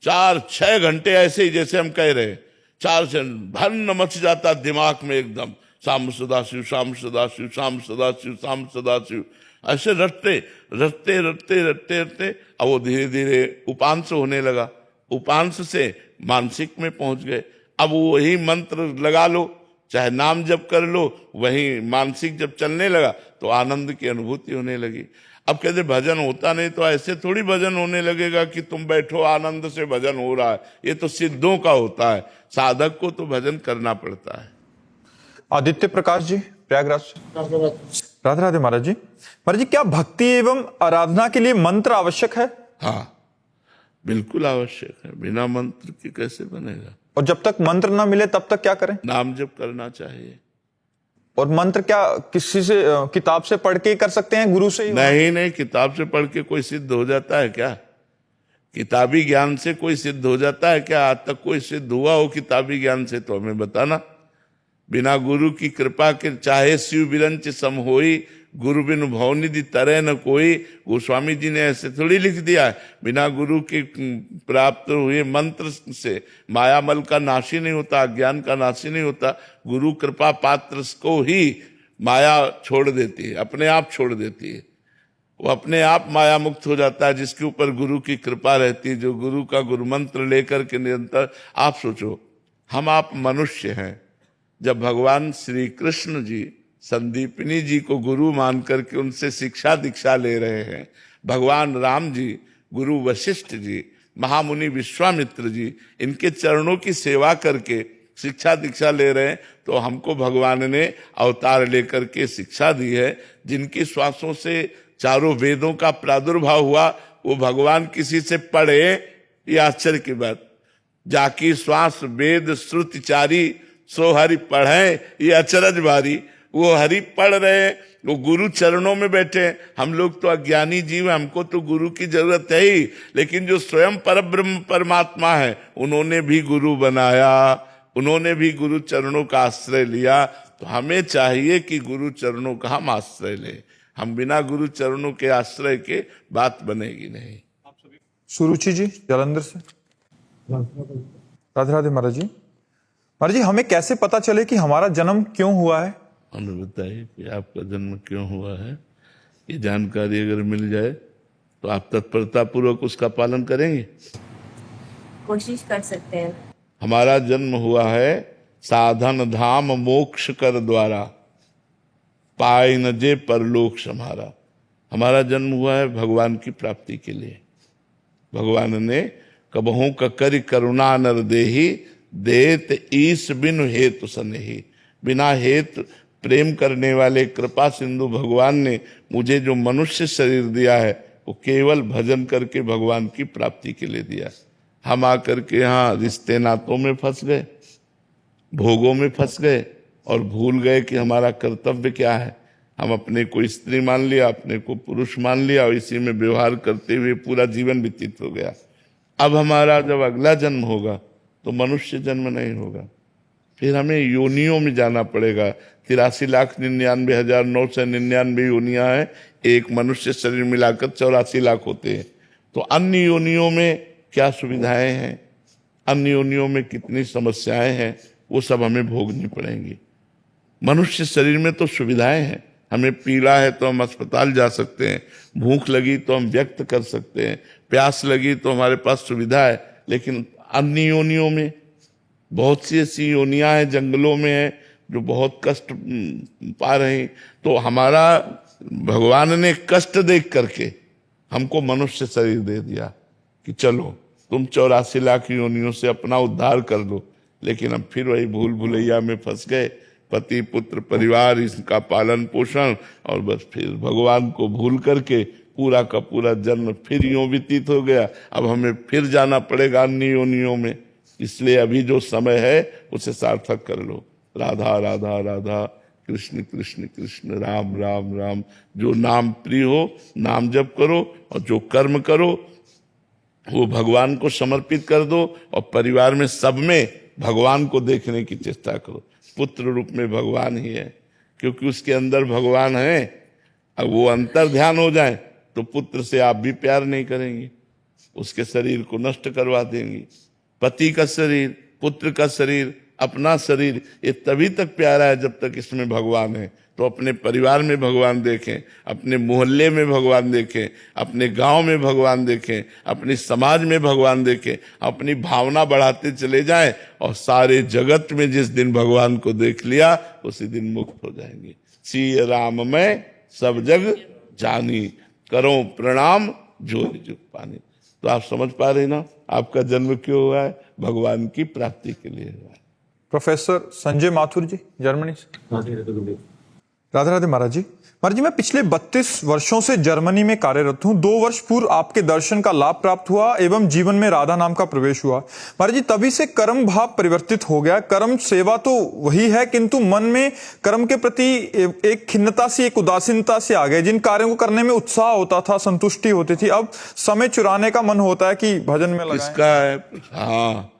4-6 घंटे ऐसे ही जैसे हम कह रहे, 4 से भन्न मच जाता दिमाग में एकदम, श्याम सदाशिव श्याम सदाशिव श्याम सदाशिव श्याम सदाशिव, ऐसे रटते रटते रटते रटते रटते। अब वो धीरे धीरे उपांश होने लगा, उपांश से मानसिक में पहुंच गए। अब वही मंत्र लगा लो, चाहे नाम जप कर लो, वही मानसिक जब चलने लगा तो आनंद की अनुभूति होने लगी। अब कहते भजन होता नहीं, तो ऐसे थोड़ी भजन होने लगेगा कि तुम बैठो आनंद से भजन हो रहा है, ये तो सिद्धों का होता है, साधक को तो भजन करना पड़ता है। आदित्य प्रकाश जी, प्रयागराज से। राधे राधे महाराज जी। महाराज जी, क्या भक्ति एवं आराधना के लिए मंत्र आवश्यक है? हाँ, बिल्कुल आवश्यक है, बिना मंत्र के कैसे बनेगा। और जब तक मंत्र ना मिले तब तक क्या करें? नाम जप करना चाहिए। और मंत्र क्या किसी से किताब से पढ़ के कर सकते हैं, गुरु से ही? नहीं, किताब से पढ़ के कोई सिद्ध हो जाता है क्या? किताबी ज्ञान से कोई सिद्ध हो जाता है क्या? आज तक कोई सिद्ध हुआ हो किताबी ज्ञान से तो हमें बताना। बिना गुरु की कृपा के चाहे शिव बिरंच सम होई, गुरु बिन भवनिधि तरह न कोई। गोस्वामी जी ने ऐसे थोड़ी लिख दिया है। बिना गुरु के प्राप्त हुए मंत्र से मायामल का नाशी नहीं होता, ज्ञान का नाशी नहीं होता। गुरु कृपा पात्र को ही माया छोड़ देती है, अपने आप छोड़ देती है। वो अपने आप माया मुक्त हो जाता है जिसके ऊपर गुरु की कृपा रहती है, जो गुरु का गुरु मंत्र लेकर के निरंतर। आप सोचो, हम आप मनुष्य हैं, जब भगवान श्री कृष्ण जी संदीपनी जी को गुरु मान करके उनसे शिक्षा दीक्षा ले रहे हैं, भगवान राम जी, गुरु वशिष्ठ जी, महामुनि विश्वामित्र जी, इनके चरणों की सेवा करके शिक्षा दीक्षा ले रहे हैं, तो हमको भगवान ने अवतार लेकर के शिक्षा दी है। जिनकी श्वासों से चारों वेदों का प्रादुर्भाव हुआ, वो भगवान किसी से पढ़े, ये आश्चर्य की बात। जाकी श्वास वेद श्रुति चारी, सो हरि पढ़े, ये अचरज भारी। वो हरि पढ़ रहे, वो गुरु चरणों में बैठे। हम लोग तो अज्ञानी जीव, हमको तो गुरु की जरूरत है ही, लेकिन जो स्वयं परब्रह्म परमात्मा है, उन्होंने भी गुरु बनाया, उन्होंने भी गुरु चरणों का आश्रय लिया। तो हमें चाहिए कि गुरु चरणों का हम आश्रय लें। हम बिना गुरु चरणों के आश्रय के बात बनेगी नहीं। सुरुचि जी, जालंधर से। राधे राधे महाराज जी। महाराज जी, हमें कैसे पता चले कि हमारा जन्म क्यों हुआ है? हमें बताइए कि आपका जन्म क्यों हुआ है। ये जानकारी अगर मिल जाए तो आप तत्परता पूर्वक उसका पालन करेंगे। कोशिश कर सकते हैं। हमारा जन्म हुआ है साधन धाम मोक्ष कर द्वारा, पाए न जे परलोक समारा। हमारा जन्म हुआ है भगवान की प्राप्ति के लिए। भगवान ने कबहू का करि करुणा नर देही, देत ईस बिनु हेतु सनेही। बिना हेतु प्रेम करने वाले कृपा सिंधु भगवान ने मुझे जो मनुष्य शरीर दिया है, वो केवल भजन करके भगवान की प्राप्ति के लिए दिया। हम आकर के यहाँ रिश्ते नातों में फंस गए, भोगों में फंस गए और भूल गए कि हमारा कर्तव्य क्या है। हम अपने को स्त्री मान लिया, अपने को पुरुष मान लिया और इसी में व्यवहार करते हुए पूरा जीवन व्यतीत हो गया। अब हमारा जब अगला जन्म होगा तो मनुष्य जन्म नहीं होगा, फिर हमें योनियों में जाना पड़ेगा। 83,99,999 योनियां हैं, एक मनुष्य शरीर मिलाकर 84 लाख होते हैं। तो अन्य योनियों में क्या सुविधाएं हैं, अन्य योनियों में कितनी समस्याएं हैं, वो सब हमें भोगनी पड़ेंगी। मनुष्य शरीर में तो सुविधाएं हैं, हमें पीड़ा है तो हम अस्पताल जा सकते हैं, भूख लगी तो हम व्यक्त कर सकते हैं, प्यास लगी तो हमारे पास सुविधा है। लेकिन अन्य योनियों में बहुत सी ऐसी योनियां हैं, जंगलों में है, जो बहुत कष्ट पा रही। तो हमारा भगवान ने कष्ट देख करके हमको मनुष्य शरीर दे दिया कि चलो तुम 84 लाख योनियों से अपना उद्धार कर लो। लेकिन हम फिर वही भूल भुलैया में फंस गए, पति पुत्र परिवार इसका पालन पोषण, और बस फिर भगवान को भूल करके पूरा का पूरा जन्म फिर यूं व्यतीत हो गया। अब हमें फिर जाना पड़ेगा अन्य योनियों में। इसलिए अभी जो समय है उसे सार्थक कर लो। राधा राधा राधा, कृष्ण कृष्ण कृष्ण राम राम राम। जो नाम प्रिय हो नाम जप करो, और जो कर्म करो वो भगवान को समर्पित कर दो, और परिवार में सब में भगवान को देखने की चेष्टा करो। पुत्र रूप में भगवान ही है, क्योंकि उसके अंदर भगवान है। अब वो अंतर ध्यान हो जाए तो पुत्र से आप भी प्यार नहीं करेंगे, उसके शरीर को नष्ट करवा देंगी। पति का शरीर, पुत्र का शरीर, अपना शरीर, ये तभी तक प्यारा है जब तक इसमें भगवान है। तो अपने परिवार में भगवान देखें, अपने मोहल्ले में भगवान देखें, अपने गांव में भगवान देखें, अपने समाज में भगवान देखें, अपनी भावना बढ़ाते चले जाएं, और सारे जगत में जिस दिन भगवान को देख लिया उसी दिन मुक्त हो जाएंगे। सिय राम में सब जग जानी, करो प्रणाम जो निज पानी। तो आप समझ पा रहे ना, आपका जन्म क्यों हुआ है? भगवान की प्राप्ति के लिए हुआ है। प्रोफेसर संजय माथुर जी, जर्मनी से। राधे राधे महाराज जी। महाराज जी, मैं पिछले 32 वर्षों से जर्मनी में कार्यरत हूं। 2 वर्ष पूर्व आपके दर्शन का लाभ प्राप्त हुआ एवं जीवन में राधा नाम का प्रवेश हुआ। महाराज जी, तभी से कर्म भाव परिवर्तित हो गया। कर्म सेवा तो वही है, किंतु मन में कर्म के प्रति एक खिन्नता सी, एक उदासीनता से आ गई। जिन कार्यों को करने में उत्साह होता था, संतुष्टि होती थी, अब समय चुराने का मन होता है कि भजन में लगाएं। किसका है? हाँ,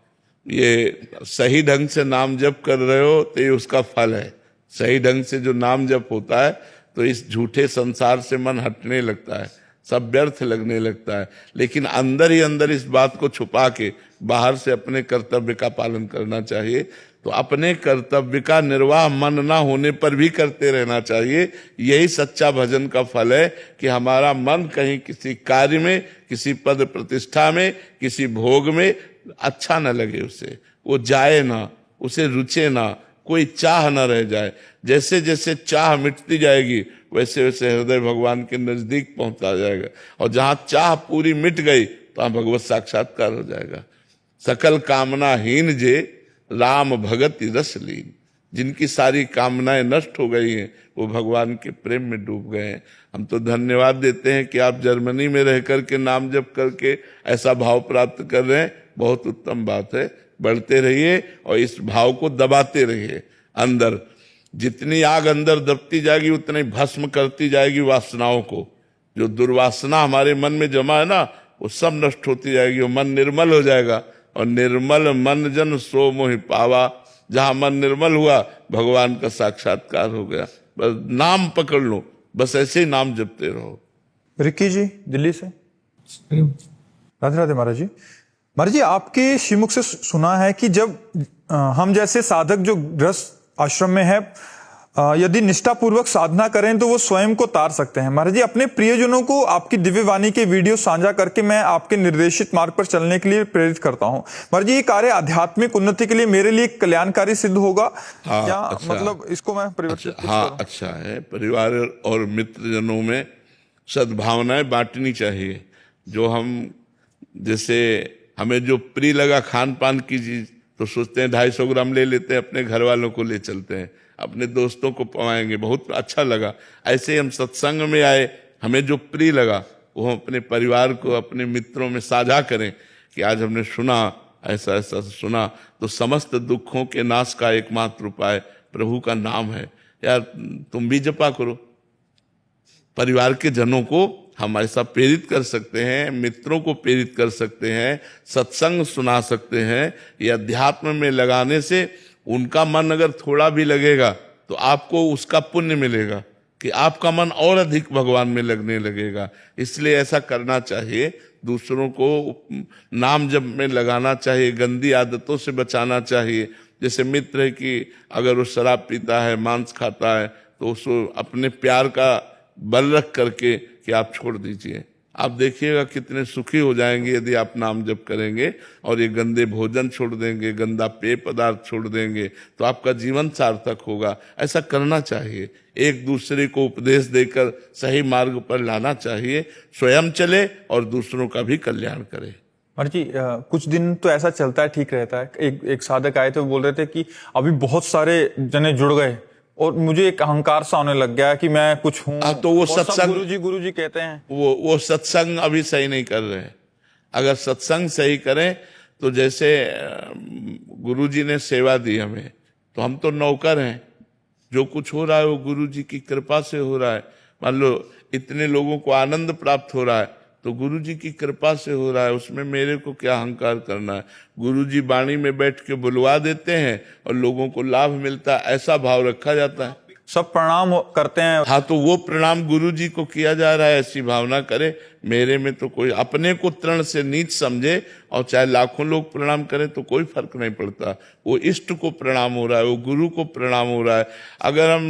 ये सही ढंग से नाम जप कर रहे हो तो ये उसका फल है। सही ढंग से जो नाम जप होता है तो इस झूठे संसार से मन हटने लगता है, सब व्यर्थ लगने लगता है। लेकिन अंदर ही अंदर इस बात को छुपा के बाहर से अपने कर्तव्य का पालन करना चाहिए। तो अपने कर्तव्य का निर्वाह मन ना होने पर भी करते रहना चाहिए। यही सच्चा भजन का फल है कि हमारा मन कहीं किसी कार्य में, किसी पद प्रतिष्ठा में, किसी भोग में अच्छा न लगे, उसे वो जाए ना, उसे रुचे ना, कोई चाह न रह जाए। जैसे जैसे चाह मिटती जाएगी वैसे वैसे हृदय भगवान के नजदीक पहुंचता जाएगा, और जहां चाह पूरी मिट गई तो वहां भगवत साक्षात्कार हो जाएगा। सकल कामनाहीन जे राम भगति रस लीन। जिनकी सारी कामनाएं नष्ट हो गई हैं वो भगवान के प्रेम में डूब गए हैं। हम तो धन्यवाद देते हैं कि आप जर्मनी में रह करके नाम जप करके ऐसा भाव प्राप्त कर रहे हैं। बहुत उत्तम बात है, बढ़ते रहिए और इस भाव को दबाते रहिए। अंदर जितनी आग अंदर दबती जाएगी उतनी भस्म करती जाएगी वासनाओं को। जो दुर्वासना हमारे मन में जमा है ना, वो सब नष्ट होती जाएगी, वो मन निर्मल हो जाएगा। और निर्मल मन जन सो मोहि पावा। जहां मन निर्मल हुआ भगवान का साक्षात्कार हो गया। बस नाम पकड़ लो, बस ऐसे ही नाम जपते रहो। रिक्की जी, दिल्ली से। राधे राधे महाराज जी। महाराज जी, आपके श्रीमुख से सुना है कि जब हम जैसे साधक जो गृहस्थ आश्रम में है, यदि निष्ठापूर्वक साधना करें तो वो स्वयं को तार सकते हैं। महाराज जी, अपने प्रियजनों को आपकी दिव्य वाणी के वीडियो साझा करके मैं आपके निर्देशित मार्ग पर चलने के लिए प्रेरित करता हूं। महाराज जी, ये कार्य आध्यात्मिक उन्नति के लिए मेरे लिए कल्याणकारी सिद्ध होगा। हाँ, क्या अच्छा, मतलब इसको मैं परिवर्तित हाँ, अच्छा है। परिवार और मित्रजनों में सद्भावनाएं बांटनी चाहिए। जो हम, जैसे हमें जो प्रिय लगा खान पान की चीज तो सोचते हैं 250 ग्राम ले लेते हैं, अपने घर वालों को ले चलते हैं, अपने दोस्तों को पवाएंगे, बहुत अच्छा लगा। ऐसे ही हम सत्संग में आए, हमें जो प्रिय लगा वो हम अपने परिवार को, अपने मित्रों में साझा करें कि आज हमने सुना, ऐसा ऐसा सुना। तो समस्त दुखों के नाश का एकमात्र उपाय प्रभु का नाम है। यार तुम भी जपा करो। परिवार के जनों को हम ऐसा प्रेरित कर सकते हैं, मित्रों को प्रेरित कर सकते हैं, सत्संग सुना सकते हैं। ये अध्यात्म में लगाने से उनका मन अगर थोड़ा भी लगेगा तो आपको उसका पुण्य मिलेगा कि आपका मन और अधिक भगवान में लगने लगेगा। इसलिए ऐसा करना चाहिए। दूसरों को नाम जप में लगाना चाहिए, गंदी आदतों से बचाना चाहिए। जैसे मित्र है कि अगर वो शराब पीता है, मांस खाता है, तो उसको अपने प्यार का बल रख करके कि आप छोड़ दीजिए। आप देखिएगा कितने सुखी हो जाएंगे यदि आप नाम जप करेंगे और ये गंदे भोजन छोड़ देंगे, गंदा पेय पदार्थ छोड़ देंगे, तो आपका जीवन सार्थक होगा। ऐसा करना चाहिए। एक दूसरे को उपदेश देकर सही मार्ग पर लाना चाहिए। स्वयं चले और दूसरों का भी कल्याण करे। महाराज जी, कुछ दिन तो ऐसा चलता है, ठीक रहता है। एक साधक आए थे, वो बोल रहे थे कि अभी बहुत सारे जने जुड़ गए और मुझे एक अहंकार सा होने लग गया कि मैं कुछ हूं। तो वो सत्संग, गुरुजी कहते हैं, वो सत्संग अभी सही नहीं कर रहे हैं। अगर सत्संग सही करें तो जैसे गुरुजी ने सेवा दी हमें, तो हम तो नौकर हैं, जो कुछ हो रहा है वो गुरु जी की कृपा से हो रहा है। मान लो इतने लोगों को आनंद प्राप्त हो रहा है तो गुरु जी की कृपा से हो रहा है, उसमें मेरे को क्या अहंकार करना है। गुरु जी वाणी में बैठ के बुलवा देते हैं और लोगों को लाभ मिलता है, ऐसा भाव रखा जाता है। सब प्रणाम करते हैं। हाँ, तो वो प्रणाम गुरु जी को किया जा रहा है, ऐसी भावना करे। मेरे में तो कोई अपने को तृण से नीच समझे और चाहे लाखों लोग प्रणाम करें तो कोई फर्क नहीं पड़ता। वो इष्ट को प्रणाम हो रहा है, वो गुरु को प्रणाम हो रहा है। अगर हम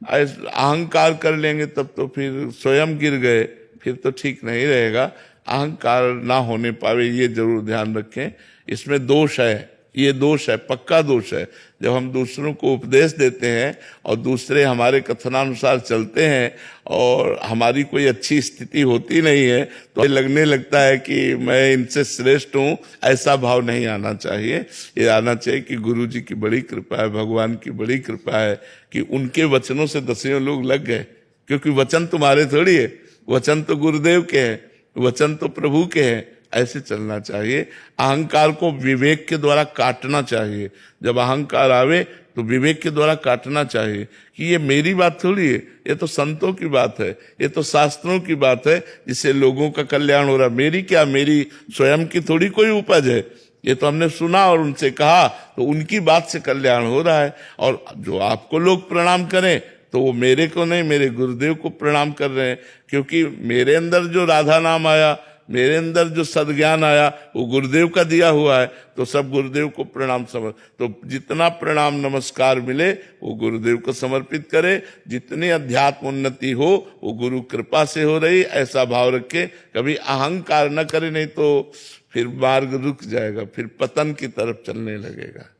अहंकार कर लेंगे तब तो फिर स्वयं गिर गए, फिर तो ठीक नहीं रहेगा। अहंकार ना होने पावे ये जरूर ध्यान रखें। इसमें दोष है, ये दोष है, पक्का दोष है। जब हम दूसरों को उपदेश देते हैं और दूसरे हमारे कथनानुसार चलते हैं और हमारी कोई अच्छी स्थिति होती नहीं है तो लगने लगता है कि मैं इनसे श्रेष्ठ हूँ, ऐसा भाव नहीं आना चाहिए। ये आना चाहिए कि गुरु जी की बड़ी कृपा है, भगवान की बड़ी कृपा है कि उनके वचनों से दसियों लोग लग गए। क्योंकि वचन तुम्हारे थोड़ी है, वचन तो गुरुदेव के हैं, वचन तो प्रभु के हैं। ऐसे चलना चाहिए। अहंकार को विवेक के द्वारा काटना चाहिए। जब अहंकार आवे तो विवेक के द्वारा काटना चाहिए कि ये मेरी बात थोड़ी है, ये तो संतों की बात है, ये तो शास्त्रों की बात है जिससे लोगों का कल्याण हो रहा है। मेरी क्या, मेरी स्वयं की थोड़ी कोई उपज है। ये तो हमने सुना और उनसे कहा तो उनकी बात से कल्याण हो रहा है। और जो आपको लोग प्रणाम करें तो वो मेरे को नहीं, मेरे गुरुदेव को प्रणाम कर रहे हैं। क्योंकि मेरे अंदर जो राधा नाम आया, मेरे अंदर जो सद्ज्ञान आया वो गुरुदेव का दिया हुआ है, तो सब गुरुदेव को प्रणाम समर्प। तो जितना प्रणाम नमस्कार मिले वो गुरुदेव को समर्पित करे। जितनी अध्यात्म उन्नति हो वो गुरु कृपा से हो रही, ऐसा भाव रखे। कभी अहंकार न करे, नहीं तो फिर मार्ग रुक जाएगा, फिर पतन की तरफ चलने लगेगा।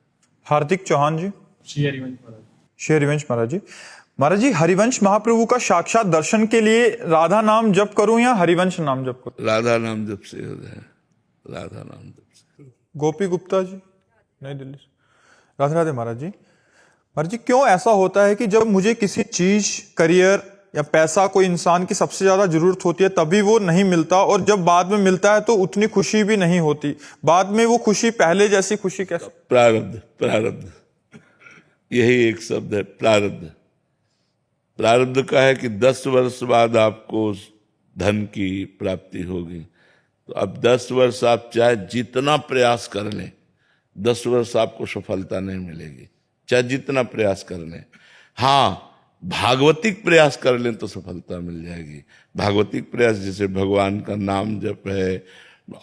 हार्दिक चौहान जी। श्री हरिवंश महाराज। श्री हरिवंश महाराज जी। महाराज जी, हरिवंश महाप्रभु का साक्षात दर्शन के लिए राधा नाम जप करूं या हरिवंश नाम जप करूं? राधा नाम जप से हो जाए, राधा नाम जप से। गोपी गुप्ता जी, नई दिल्ली से। राधे राधे महाराज जी। महाराज जी, क्यों ऐसा होता है कि जब मुझे किसी चीज, करियर या पैसा, कोई इंसान की सबसे ज्यादा जरूरत होती है तभी वो नहीं मिलता, और जब बाद में मिलता है तो उतनी खुशी भी नहीं होती? बाद में वो खुशी पहले जैसी खुशी कैसे? प्रारब्ध, प्रारब्ध, यही एक शब्द है, प्रारब्ध। प्रारब्ध का है कि 10 वर्ष बाद आपको धन की प्राप्ति होगी। तो अब 10 वर्ष आप चाहे जितना प्रयास कर लें, 10 वर्ष आपको सफलता नहीं मिलेगी, चाहे जितना प्रयास कर लें। हाँ, भागवतिक प्रयास कर लें तो सफलता मिल जाएगी। भागवतिक प्रयास जैसे भगवान का नाम जप है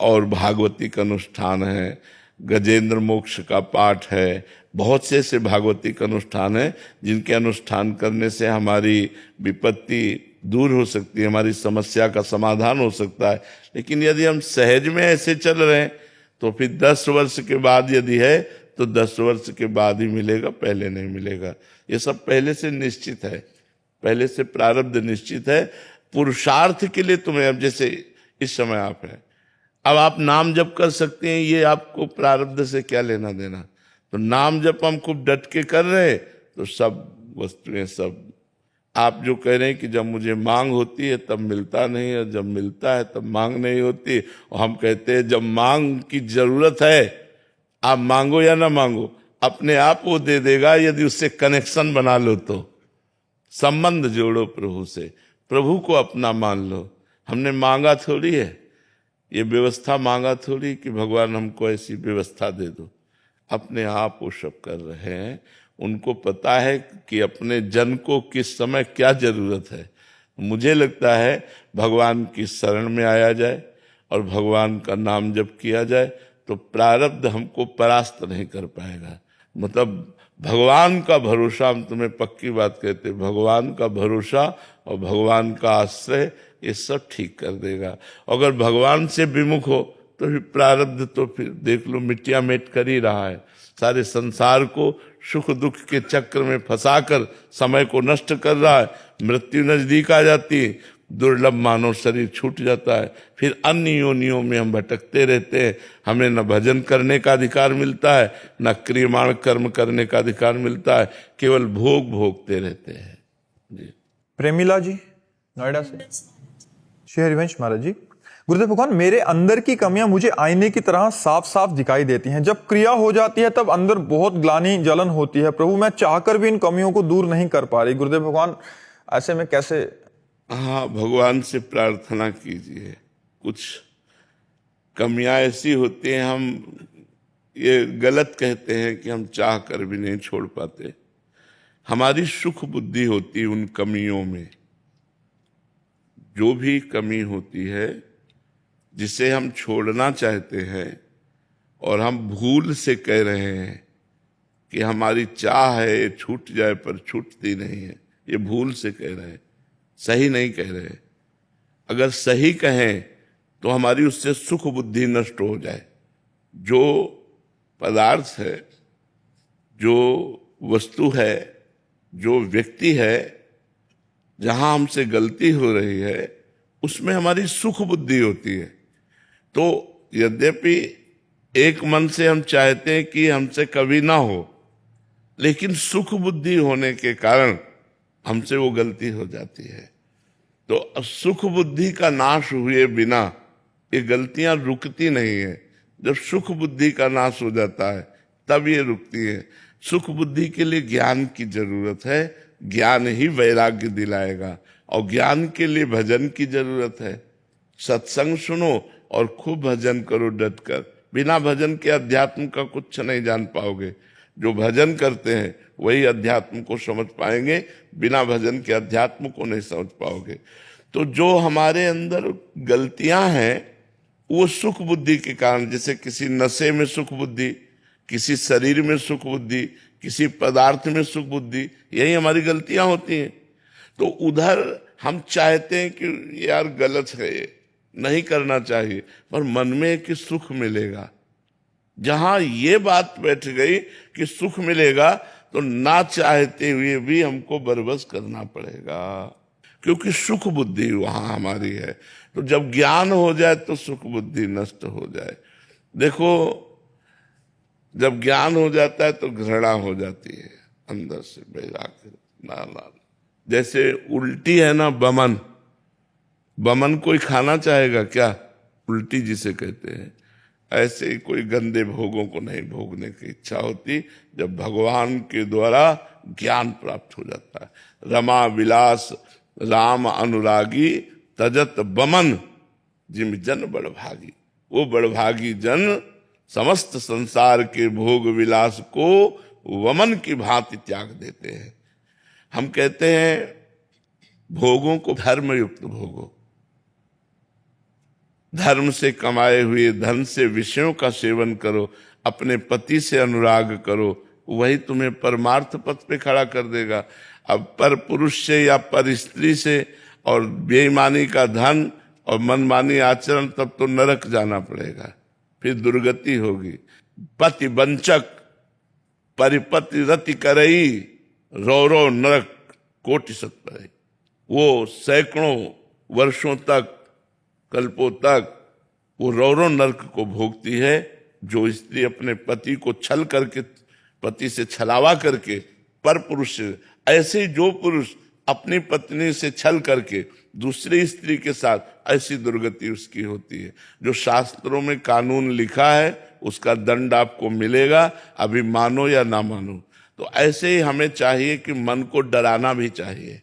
और भागवतिक अनुष्ठान है, गजेंद्र मोक्ष का पाठ है, बहुत से ऐसे भागवतिक अनुष्ठान है जिनके अनुष्ठान करने से हमारी विपत्ति दूर हो सकती है, हमारी समस्या का समाधान हो सकता है। लेकिन यदि हम सहज में ऐसे चल रहे हैं तो फिर 10 वर्ष के बाद यदि है तो 10 वर्ष के बाद ही मिलेगा, पहले नहीं मिलेगा। ये सब पहले से निश्चित है, पहले से प्रारब्ध निश्चित है। पुरुषार्थ के लिए तुम्हें, अब जैसे इस समय आप हैं, अब आप नाम जप कर सकते हैं, ये आपको प्रारब्ध से क्या लेना देना। तो नाम जप हम खूब डट के कर रहे हैं तो सब वस्तुएं, सब आप जो कह रहे हैं कि जब मुझे मांग होती है तब मिलता नहीं है, जब मिलता है तब मांग नहीं होती। और हम कहते हैं जब मांग की जरूरत है आप मांगो या ना मांगो, अपने आप वो दे देगा यदि उससे कनेक्शन बना लो तो। संबंध जोड़ो प्रभु से, प्रभु को अपना मान लो। हमने मांगा थोड़ी है, ये व्यवस्था मांगा थोड़ी कि भगवान हमको ऐसी व्यवस्था दे दो। अपने आप वो सब कर रहे हैं। उनको पता है कि अपने जन को किस समय क्या जरूरत है। मुझे लगता है भगवान की शरण में आया जाए और भगवान का नाम जप किया जाए तो प्रारब्ध हमको परास्त नहीं कर पाएगा। मतलब भगवान का भरोसा, हम तुम्हें पक्की बात कहते, भगवान का भरोसा और भगवान का आश्रय ये सब ठीक कर देगा। अगर भगवान से विमुख हो तो फिर प्रारब्ध तो फिर देख लो मिट्टिया मेट कर ही रहा है। सारे संसार को सुख दुख के चक्र में फंसाकर समय को नष्ट कर रहा है। मृत्यु नजदीक आ जाती है, दुर्लभ मानव शरीर छूट जाता है, फिर अन्य योनियों में हम भटकते रहते हैं। हमें न भजन करने का अधिकार मिलता है, न क्रियमाण कर्म करने का अधिकार मिलता है, केवल भोग भोगते रहते हैं। जी। प्रेमिला जी, नोएडा से। श्री हरिवंश महाराज जी, गुरुदेव भगवान, मेरे अंदर की कमियां मुझे आईने की तरह साफ साफ दिखाई देती हैं। जब क्रिया हो जाती है तब अंदर बहुत ग्लानि जलन होती है। प्रभु, मैं चाहकर भी इन कमियों को दूर नहीं कर पा रही। गुरुदेव भगवान, ऐसे में कैसे? हाँ, भगवान से प्रार्थना कीजिए। कुछ कमियां ऐसी होती हैं, हम ये गलत कहते हैं कि हम चाह कर भी नहीं छोड़ पाते। हमारी सुख बुद्धि होती है उन कमियों में। जो भी कमी होती है जिसे हम छोड़ना चाहते हैं और हम भूल से कह रहे हैं कि हमारी चाह है ये छूट जाए, पर छूटती नहीं है, ये भूल से कह रहे हैं, सही नहीं कह रहे। अगर सही कहें तो हमारी उससे सुख बुद्धि नष्ट हो जाए। जो पदार्थ है, जो वस्तु है, जो व्यक्ति है, जहां हमसे गलती हो रही है उसमें हमारी सुख बुद्धि होती है। तो यद्यपि एक मन से हम चाहते हैं कि हमसे कभी ना हो, लेकिन सुख बुद्धि होने के कारण हमसे वो गलती हो जाती है। तो अब सुख बुद्धि का नाश हुए बिना ये गलतियां रुकती नहीं है। जब सुख बुद्धि का नाश हो जाता है तब ये रुकती है। सुख बुद्धि के लिए ज्ञान की जरूरत है। ज्ञान ही वैराग्य दिलाएगा, और ज्ञान के लिए भजन की जरूरत है। सत्संग सुनो और खूब भजन करो डटकर। बिना भजन के अध्यात्म का कुछ नहीं जान पाओगे। जो भजन करते हैं वही अध्यात्म को समझ पाएंगे, बिना भजन के अध्यात्म को नहीं समझ पाओगे। तो जो हमारे अंदर गलतियां हैं वो सुख बुद्धि के कारण, जैसे किसी नशे में सुख बुद्धि, किसी शरीर में सुख बुद्धि, किसी पदार्थ में सुख बुद्धि, यही हमारी गलतियां होती हैं। तो उधर हम चाहते हैं कि यार गलत है, ये नहीं करना चाहिए, पर मन में कि सुख मिलेगा। जहां ये बात बैठ गई कि सुख मिलेगा तो ना चाहते हुए भी हमको बरबस करना पड़ेगा, क्योंकि सुख बुद्धि वहां हमारी है। तो जब ज्ञान हो जाए तो सुख बुद्धि नष्ट हो जाए। देखो, जब ज्ञान हो जाता है तो घृणा हो जाती है अंदर से, वैराग्य ना। जैसे उल्टी है ना, बमन, बमन कोई खाना चाहेगा क्या? उल्टी जिसे कहते हैं। ऐसे ही कोई गंदे भोगों को नहीं भोगने की इच्छा होती जब भगवान के द्वारा ज्ञान प्राप्त हो जाता है। रमा विलास राम अनुरागी तजत बमन जिम जन बड़भागी। वो बड़भागी जन समस्त संसार के भोग विलास को वमन की भांति त्याग देते हैं। हम कहते हैं भोगों को धर्मयुक्त भोगो। धर्म से कमाए हुए धन से विषयों का सेवन करो, अपने पति से अनुराग करो, वही तुम्हें परमार्थ पथ पे खड़ा कर देगा। अब पर पुरुष से या पर स्त्री से और बेईमानी का धन और मनमानी आचरण, तब तो नरक जाना पड़ेगा, फिर दुर्गति होगी। पति वंचक परिपति रति करई, रो रो नरक कोटि सत पड़े। वो सैकड़ों वर्षों तक, कल्पों तक वो रो नरक को भोगती है। जो स्त्री अपने पति को छल करके, पति से छलावा करके पर पुरुष, ऐसे ही जो पुरुष अपनी पत्नी से छल करके दूसरी स्त्री के साथ, ऐसी दुर्गति उसकी होती है। जो शास्त्रों में कानून लिखा है उसका दंड आपको मिलेगा, अभी मानो या ना मानो। तो ऐसे ही हमें चाहिए कि मन को डराना भी चाहिए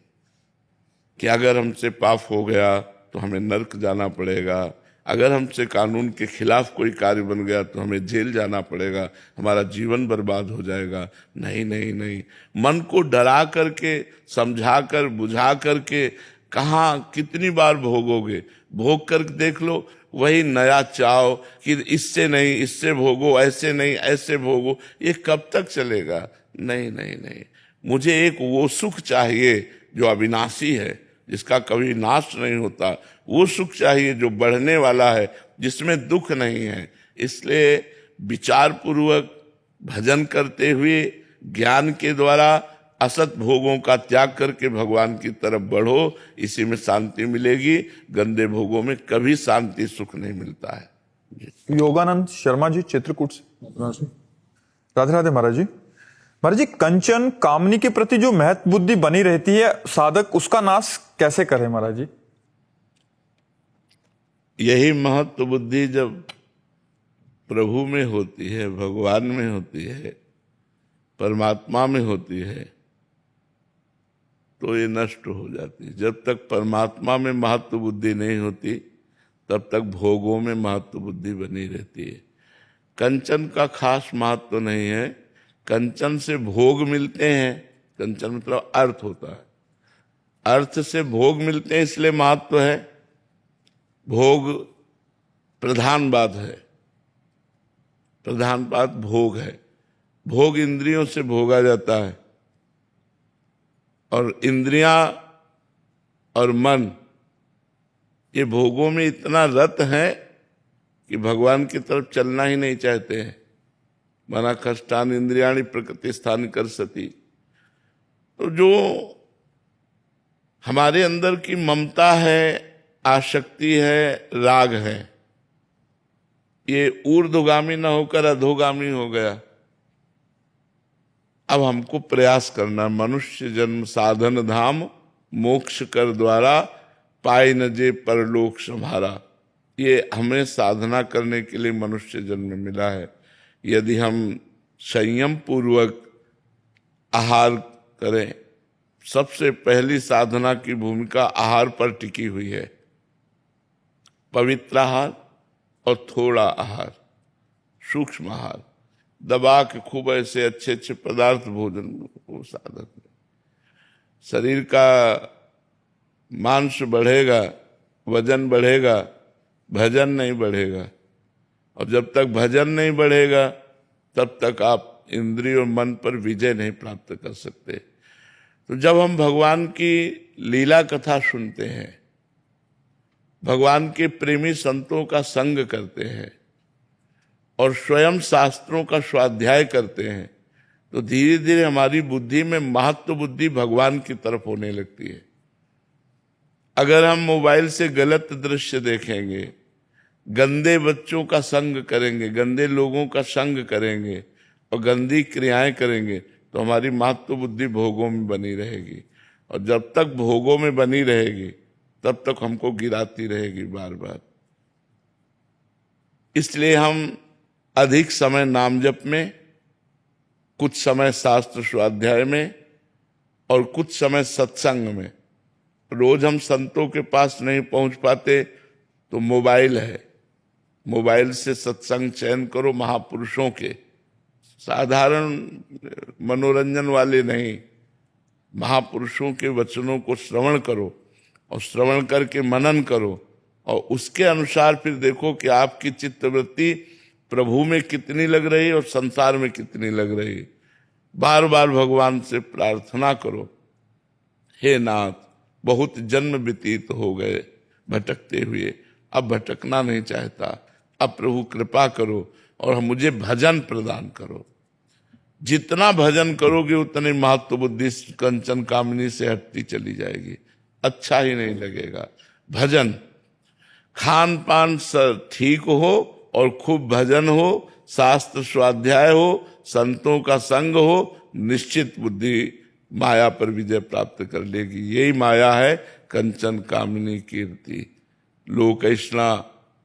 कि अगर हमसे पाप हो गया तो हमें नरक जाना पड़ेगा, अगर हमसे कानून के खिलाफ कोई कार्य बन गया तो हमें जेल जाना पड़ेगा, हमारा जीवन बर्बाद हो जाएगा। नहीं नहीं नहीं, मन को डरा करके, समझा कर, बुझा करके कहाँ कितनी बार भोगोगे? भोग कर देख लो, वही नया चाव कि इससे नहीं इससे भोगो, ऐसे नहीं ऐसे भोगो, ये कब तक चलेगा? नहीं नहीं नहीं, मुझे एक वो सुख चाहिए जो अविनाशी है, जिसका कभी नाश नहीं होता। वो सुख चाहिए जो बढ़ने वाला है, जिसमें दुख नहीं है। इसलिए विचार पूर्वक भजन करते हुए ज्ञान के द्वारा असत भोगों का त्याग करके भगवान की तरफ बढ़ो, इसी में शांति मिलेगी। गंदे भोगों में कभी शांति सुख नहीं मिलता है। योगानंद शर्मा जी, चित्रकूट से। राधे राधे महाराज जी। महाराज जी, कंचन कामनी के प्रति जो महत्व बुद्धि बनी रहती है, साधक उसका नाश कैसे करे महाराज जी? यही महत्व बुद्धि जब प्रभु में होती है, भगवान में होती है, परमात्मा में होती है, तो ये नष्ट हो जाती है। जब तक परमात्मा में महत्व बुद्धि नहीं होती तब तक भोगों में महत्व बुद्धि बनी रहती है। कंचन का खास महत्व नहीं है, कंचन से भोग मिलते हैं। कंचन मतलब अर्थ होता है, अर्थ से भोग मिलते हैं इसलिए महत्व है। भोग प्रधान बात है, प्रधान बात भोग है। भोग इंद्रियों से भोगा जाता है, और इंद्रियां और मन ये भोगों में इतना रत है कि भगवान की तरफ चलना ही नहीं चाहते हैं। मना कष्टान इंद्रियाणि प्रकृति स्थान कर सती। तो जो हमारे अंदर की ममता है, आसक्ति है, राग है, ये ऊर्ध्वगामी न होकर अधोगामी हो गया। अब हमको प्रयास करना, मनुष्य जन्म साधन धाम, मोक्ष कर द्वारा पाए न जे परलोक संभारा। ये हमें साधना करने के लिए मनुष्य जन्म मिला है। यदि हम संयम पूर्वक आहार करें, सबसे पहली साधना की भूमिका आहार पर टिकी हुई है। पवित्र आहार और थोड़ा आहार, सूक्ष्म आहार, दबा के खूब ऐसे अच्छे अच्छे पदार्थ भोजन वो साधन है। शरीर का मांस बढ़ेगा, वजन बढ़ेगा, भजन नहीं बढ़ेगा। और जब तक भजन नहीं बढ़ेगा तब तक आप इंद्रिय और मन पर विजय नहीं प्राप्त कर सकते। तो जब हम भगवान की लीला कथा सुनते हैं, भगवान के प्रेमी संतों का संग करते हैं और स्वयं शास्त्रों का स्वाध्याय करते हैं, तो धीरे धीरे हमारी बुद्धि में महत्व बुद्धि भगवान की तरफ होने लगती है। अगर हम मोबाइल से गलत दृश्य देखेंगे, गंदे बच्चों का संग करेंगे, गंदे लोगों का संग करेंगे और गंदी क्रियाएं करेंगे, तो हमारी महत्व बुद्धि भोगों में बनी रहेगी। और जब तक भोगों में बनी रहेगी तब तक हमको गिराती रहेगी बार बार। इसलिए हम अधिक समय नाम जप में, कुछ समय शास्त्र स्वाध्याय में और कुछ समय सत्संग में। रोज हम संतों के पास नहीं पहुंच पाते तो मोबाइल है, मोबाइल से सत्संग चयन करो महापुरुषों के, साधारण मनोरंजन वाले नहीं, महापुरुषों के वचनों को श्रवण करो और श्रवण करके मनन करो और उसके अनुसार फिर देखो कि आपकी चित्तवृत्ति प्रभु में कितनी लग रही है और संसार में कितनी लग रही है। बार बार भगवान से प्रार्थना करो, हे नाथ बहुत जन्म व्यतीत हो गए भटकते हुए, अब भटकना नहीं चाहता, अब प्रभु कृपा करो और मुझे भजन प्रदान करो। जितना भजन करोगे उतनी महत्व बुद्धि कंचन कामनी से हटती चली जाएगी, अच्छा ही नहीं लगेगा। भजन, खान पान ठीक हो और खूब भजन हो, शास्त्र स्वाध्याय हो, संतों का संग हो, निश्चित बुद्धि माया पर विजय प्राप्त कर लेगी। यही माया है कंचन कामिनी कीर्ति। लोकैष्णा,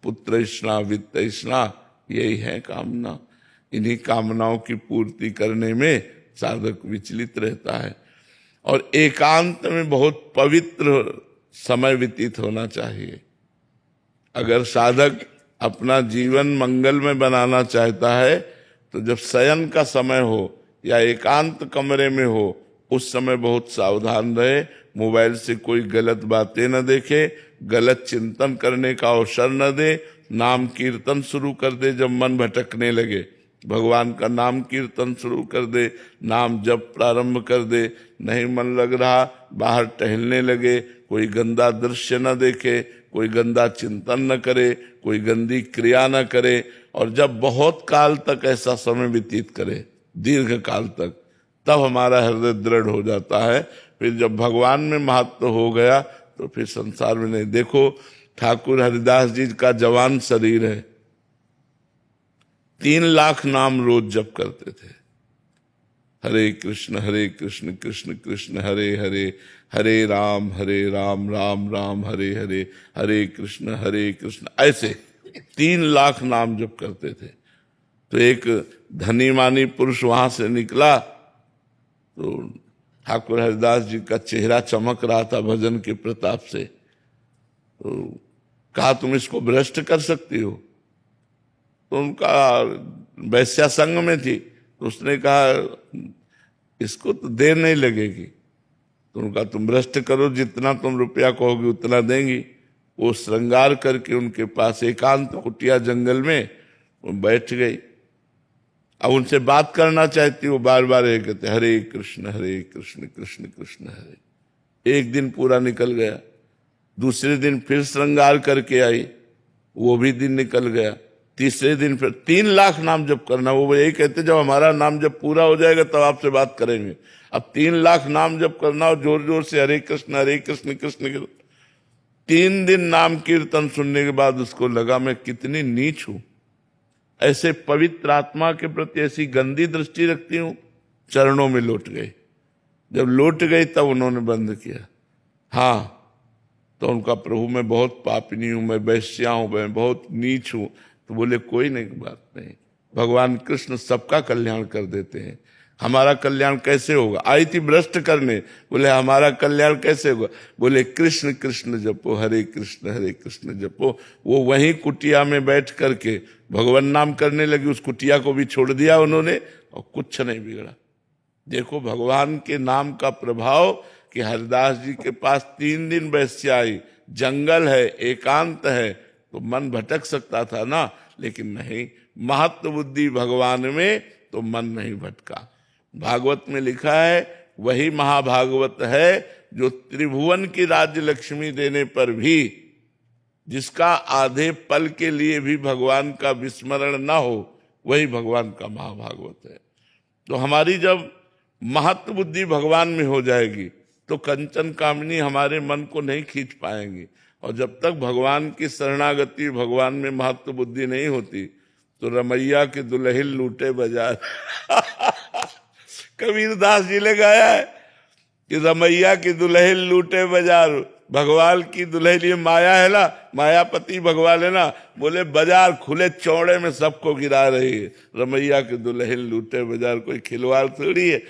पुत्रैष्णा, वित्तैष्णा, यही है कामना। इन्हीं कामनाओं की पूर्ति करने में साधक विचलित रहता है। और एकांत में बहुत पवित्र समय व्यतीत होना चाहिए। अगर साधक अपना जीवन मंगल में बनाना चाहता है तो जब शयन का समय हो या एकांत कमरे में हो, उस समय बहुत सावधान रहे, मोबाइल से कोई गलत बातें न देखे, गलत चिंतन करने का अवसर न दे, नाम कीर्तन शुरू कर दे। जब मन भटकने लगे भगवान का नाम कीर्तन शुरू कर दे, नाम जप प्रारंभ कर दे। नहीं मन लग रहा, बाहर टहलने लगे, कोई गंदा दृश्य न देखे, कोई गंदा चिंतन न करे, कोई गंदी क्रिया न करे। और जब बहुत काल तक ऐसा समय व्यतीत करे, दीर्घ काल तक, तब हमारा हृदय दृढ़ हो जाता है। फिर जब भगवान में महत्व हो गया तो फिर संसार में नहीं। देखो ठाकुर हरिदास जी का जवान शरीर है, 3 लाख नाम रोज जप करते थे हरे कृष्ण कृष्ण कृष्ण हरे हरे, हरे राम राम राम हरे हरे, हरे कृष्ण, ऐसे 3 लाख नाम जप करते थे। तो एक धनी मानी पुरुष वहां से निकला तो ठाकुर हरिदास जी का चेहरा चमक रहा था भजन के प्रताप से। तो कहा तुम इसको भ्रष्ट कर सकती हो। तो उनका वैश्या संघ में थी, तो उसने कहा इसको तो देर नहीं लगेगी। तो उनका तुम भ्रष्ट करो, जितना तुम रुपया कहोगे उतना देंगी। वो श्रृंगार करके उनके पास एकांत कुटिया जंगल में वो बैठ गई। अब उनसे बात करना चाहती, वो बार बार ये कहते हरे कृष्ण कृष्ण कृष्ण हरे। एक दिन पूरा निकल गया, दूसरे दिन फिर श्रृंगार करके आई, वो भी दिन निकल गया। तीसरे दिन फिर 3 लाख नाम जप करना। वो यही कहते जब हमारा नाम जब पूरा हो जाएगा तब आपसे बात करेंगे। अब 3 लाख नाम जप करना और जोर जोर से हरे कृष्ण कृष्ण कृष्ण। 3 दिन नाम कीर्तन सुनने के बाद उसको लगा मैं कितनी नीच हूं, ऐसे पवित्र आत्मा के प्रति ऐसी गंदी दृष्टि रखती हूं। चरणों में लौट गई। जब लौट गई तब उन्होंने बंद किया। हाँ, तो उनका प्रभु मैं बहुत पापिनी हूं, मैं वैश्या हूं, मैं बहुत नीच हूं। तो बोले कोई नहीं, बात नहीं, भगवान कृष्ण सबका कल्याण कर देते हैं। हमारा कल्याण कैसे होगा? आई थी भ्रष्ट करने, बोले हमारा कल्याण कैसे होगा? बोले कृष्ण कृष्ण जपो, हरे कृष्ण जपो। वो वहीं कुटिया में बैठ करके भगवान नाम करने लगी। उस कुटिया को भी छोड़ दिया उन्होंने और कुछ नहीं बिगड़ा। देखो भगवान के नाम का प्रभाव कि हरिदास जी के पास 3 दिन वैश्या आई, जंगल है, एकांत है, तो मन भटक सकता था ना, लेकिन नहीं, महत्व बुद्धि भगवान में तो मन नहीं भटका। भागवत में लिखा है वही महाभागवत है जो त्रिभुवन की राज्य लक्ष्मी देने पर भी, जिसका आधे पल के लिए भी भगवान का विस्मरण ना हो, वही भगवान का महाभागवत है। तो हमारी जब महत्व बुद्धि भगवान में हो जाएगी तो कंचन कामनी हमारे मन को नहीं खींच पाएंगी। और जब तक भगवान की शरणागति, भगवान में महत्व बुद्धि नहीं होती, तो रमैया के दुल्हिल लूटे बाजार कबीरदास जी ने गाया है कि रमैया की दुल्हिल लूटे बाजार। भगवान की दुल्हन ये माया है ना, मायापति भगवान है ना, बोले बाजार खुले चौड़े में सबको गिरा रही है। रमैया के दुल्हन लूटे बाजार, कोई खिलवाड़ थोड़ी है।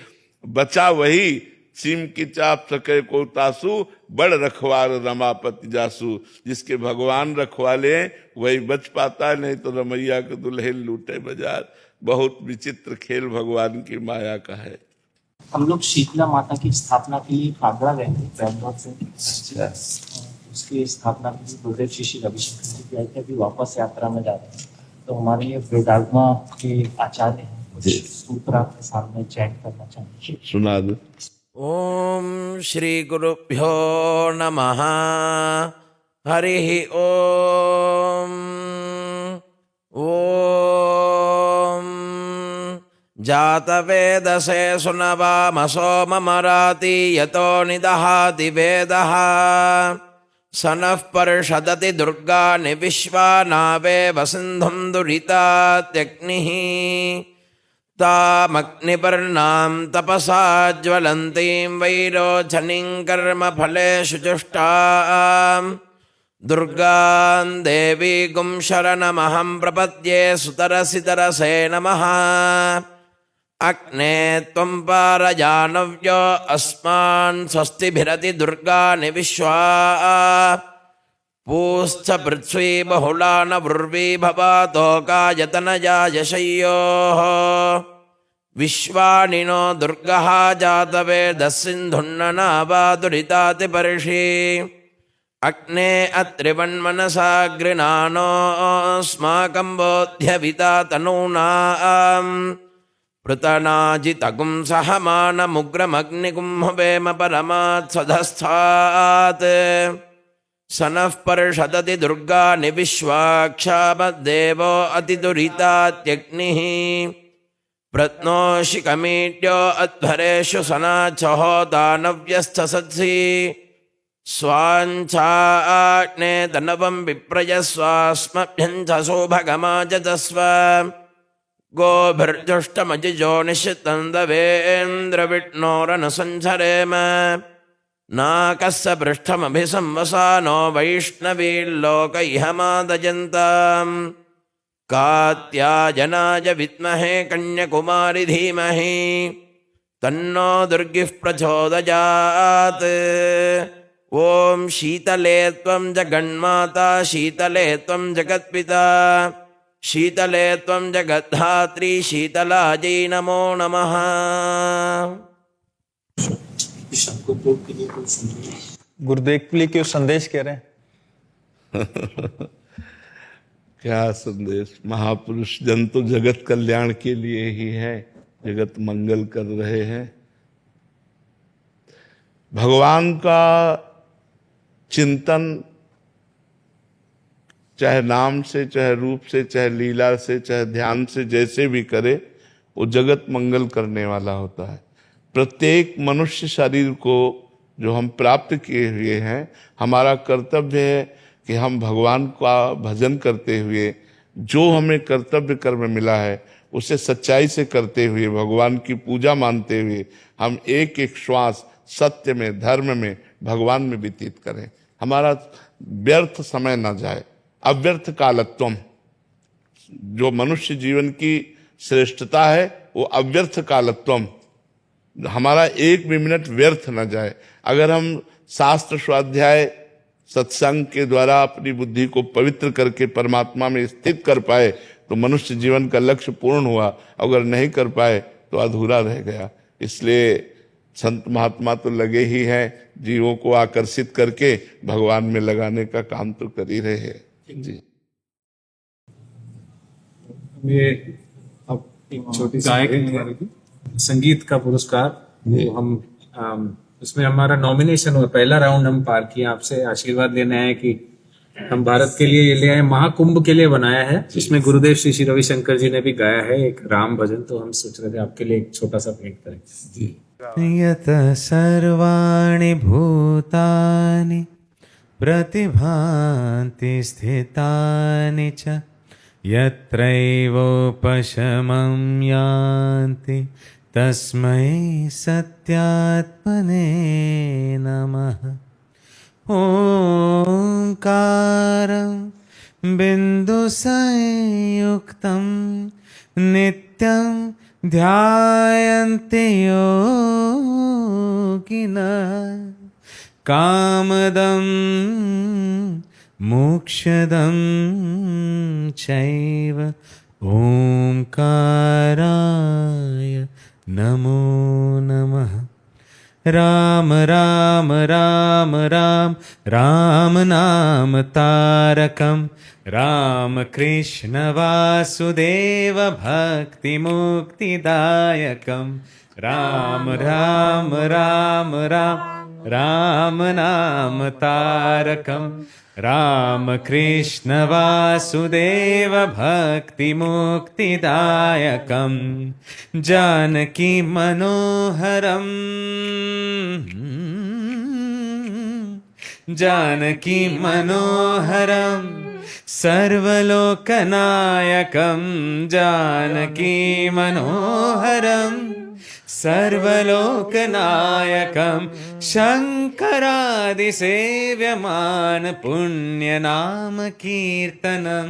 बचा वही सीम की चाप सके को तासु, बड़ रखवार रमापति जासु। जिसके भगवान रखवाले वही बच पाता है, नहीं तो रमैया के दुल्हन लूटे बाजार। बहुत विचित्र खेल भगवान की माया का है। हम लोग शीतला माता की स्थापना के लिए आगरा गए थे बैंगलोर से। उसकी स्थापना के लिए गुरुदेव श्री रविशंकर जी गए थे। अभी वापस यात्रा में जा रहे हैं, तो हमारे लिए वेदागमा के आचार्य हैं, कुछ सूत्र आपके सामने चैट करना चाहेंगे। सुना दो। ओम श्री गुरुभ्यो नमः। हरि ओम। ओम जातवेदसे सुनवामसो ममराति यतो निदहाति वेदः। सनः पर्षदति दुर्गानि विश्वानावेव सिन्धुं दुरितात्यग्निः। तामग्निपर्णां तपसा ज्वलन्तीं वैरोचनीं कर्मफलेषु जुष्टां। दुर्गां देवीं शरणमहं प्रपद्ये सुतरसितरसे नमः। अग्ने त्वं पारजानव्यो अस्मान् स्वस्तिभिरति दुर्गानि विश्वा। पूश्च पृथ्वी बहुला न वृर्वी भवातोकायतनया यशय्योः। विश्वानिनो दुर्गः जातवेदः सिन्धुन्ननावा दुरितातिपर्षि। अग्ने अत्रिवन्मनसा गृणानोऽस्माकं बोध्यविता तनूनाम्। पृतनाजितगुं सहमानमुग्रमग्निगुंहवेम परमात् स्वधस्थात्। सनः पर्षदति दुर्गानि विश्वाक्षामद्देवो अतिदुरितात्यग्निः। प्रत्नोषिकमीड्यो अध्वरेषु सनाचहो दानव्यश्च सत्सि। स्वाञ्छाग्ने तनवं विप्रयस्वास्मभ्यं च सौभगमाजतस्व। गोभिर्जुष्टमजिजो निशितन्दवेन्द्रविष्णोरनुसञ्झरेम नाकस्य पृष्ठमभिसंवसानो वैष्णवील्लोक इह मादजन्ताम् कात्यायनाय विद्महे कन्याकुमारी धीमहि तन्नो दुर्गिः प्रचोदयात्। ॐ शीतले त्वं जगन्माता शीतले त्वं जगत्पिता शीतले त्वं जगद्धात्री शीतलायै नमो नमः। गुरुदेव के लिए कोई संदेश? गुरुदेव के लिए क्यों संदेश कह रहे हैं? क्या संदेश? महापुरुष जन तो जगत कल्याण के लिए ही है, जगत मंगल कर रहे हैं। भगवान का चिंतन चाहे नाम से, चाहे रूप से, चाहे लीला से, चाहे ध्यान से, जैसे भी करे वो जगत मंगल करने वाला होता है। प्रत्येक मनुष्य शरीर को जो हम प्राप्त किए हुए हैं, हमारा कर्तव्य है कि हम भगवान का भजन करते हुए जो हमें कर्तव्य कर्म मिला है उसे सच्चाई से करते हुए, भगवान की पूजा मानते हुए हम एक एक श्वास सत्य में, धर्म में, भगवान में व्यतीत करें। हमारा व्यर्थ समय न जाए। अव्यर्थ कालत्वम, जो मनुष्य जीवन की श्रेष्ठता है वो अव्यर्थ कालत्वम, हमारा एक भी मिनट व्यर्थ न जाए। अगर हम शास्त्र स्वाध्याय सत्संग के द्वारा अपनी बुद्धि को पवित्र करके परमात्मा में स्थित कर पाए तो मनुष्य जीवन का लक्ष्य पूर्ण हुआ, अगर नहीं कर पाए तो अधूरा रह गया। इसलिए संत महात्मा तो लगे ही हैं जीवों को आकर्षित करके भगवान में लगाने का काम तो कर ही रहे हैं जी। ये अब एक छोटी गायक संगीत का पुरस्कार वो हम उसमें हमारा नॉमिनेशन हुआ, पहला राउंड हम पार किया। आपसे आशीर्वाद लेने आए कि हम भारत के लिए ये ले आए, महाकुंभ के लिए बनाया है, जिसमें गुरुदेव श्री श्री रविशंकर जी ने भी गाया है एक राम भजन। तो हम सोच रहे थे आपके लिए एक छोटा सा भेंट करें जी। यत सर्वाणि भूतानि प्रतिभान्ति स्थितानि च यत्रैवोपशमं यान्ति तस्मै सत्यात्मने नमः। ओंकारं बिन्दुसंयुक्तं नित्यं ध्यायन्ति योगिनः कामदं मोक्षदं चैव ओंकाराय नमो नमः। राम राम राम राम राम नाम तारकं राम कृष्ण वासुदेव भक्ति मुक्तिदायकं राम राम राम राम राम नाम तारकं राम कृष्ण वासुदेव भक्ति मुक्तिदायकं जानकी मनोहरं जानकी मनोहरं सर्वलोकनायकं जानकी मनोहरं सर्वलोकनायकं शङ्करादिसेव्यमान पुण्यनाम कीर्तनं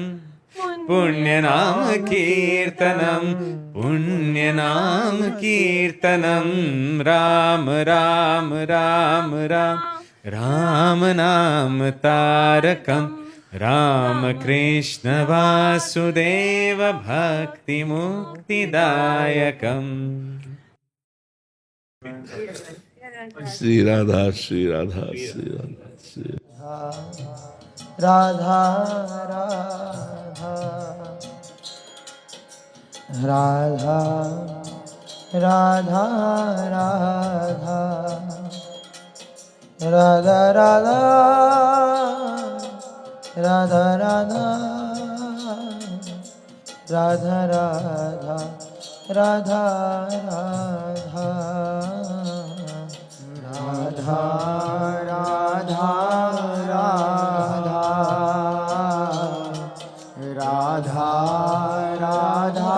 पुण्यनाम कीर्तनं पुण्यनाम कीर्तनं राम राम राम राम राम नाम तारकं राम कृष्ण वासुदेव भक्ति मुक्तिदायकम्। श्री राधा श्री राधा श्री राधा श्री राधा राधा राधा राधा राधा राधा राधा राधा राधा राधा राधा राधा राधा राधा राधा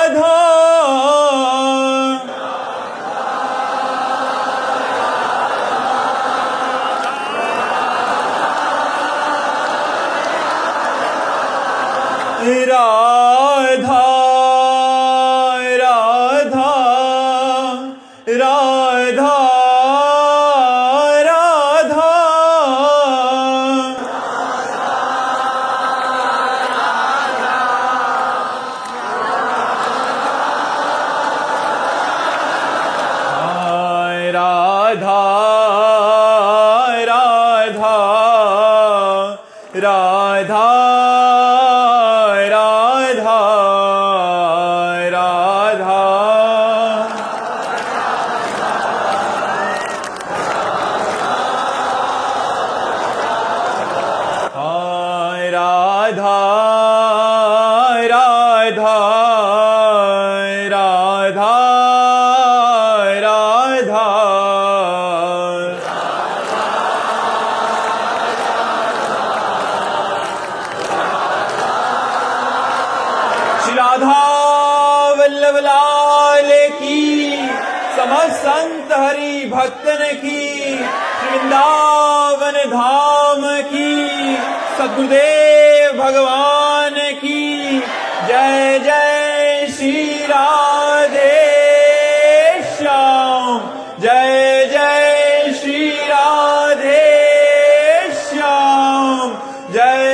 वल्लभ लाल की, समस्त संत हरि भक्तन की, श्री वृंदावन धाम की, सद्गुरुदेव भगवान की जय जय श्री राधे श्याम, जय जय श्री राधे श्याम, जय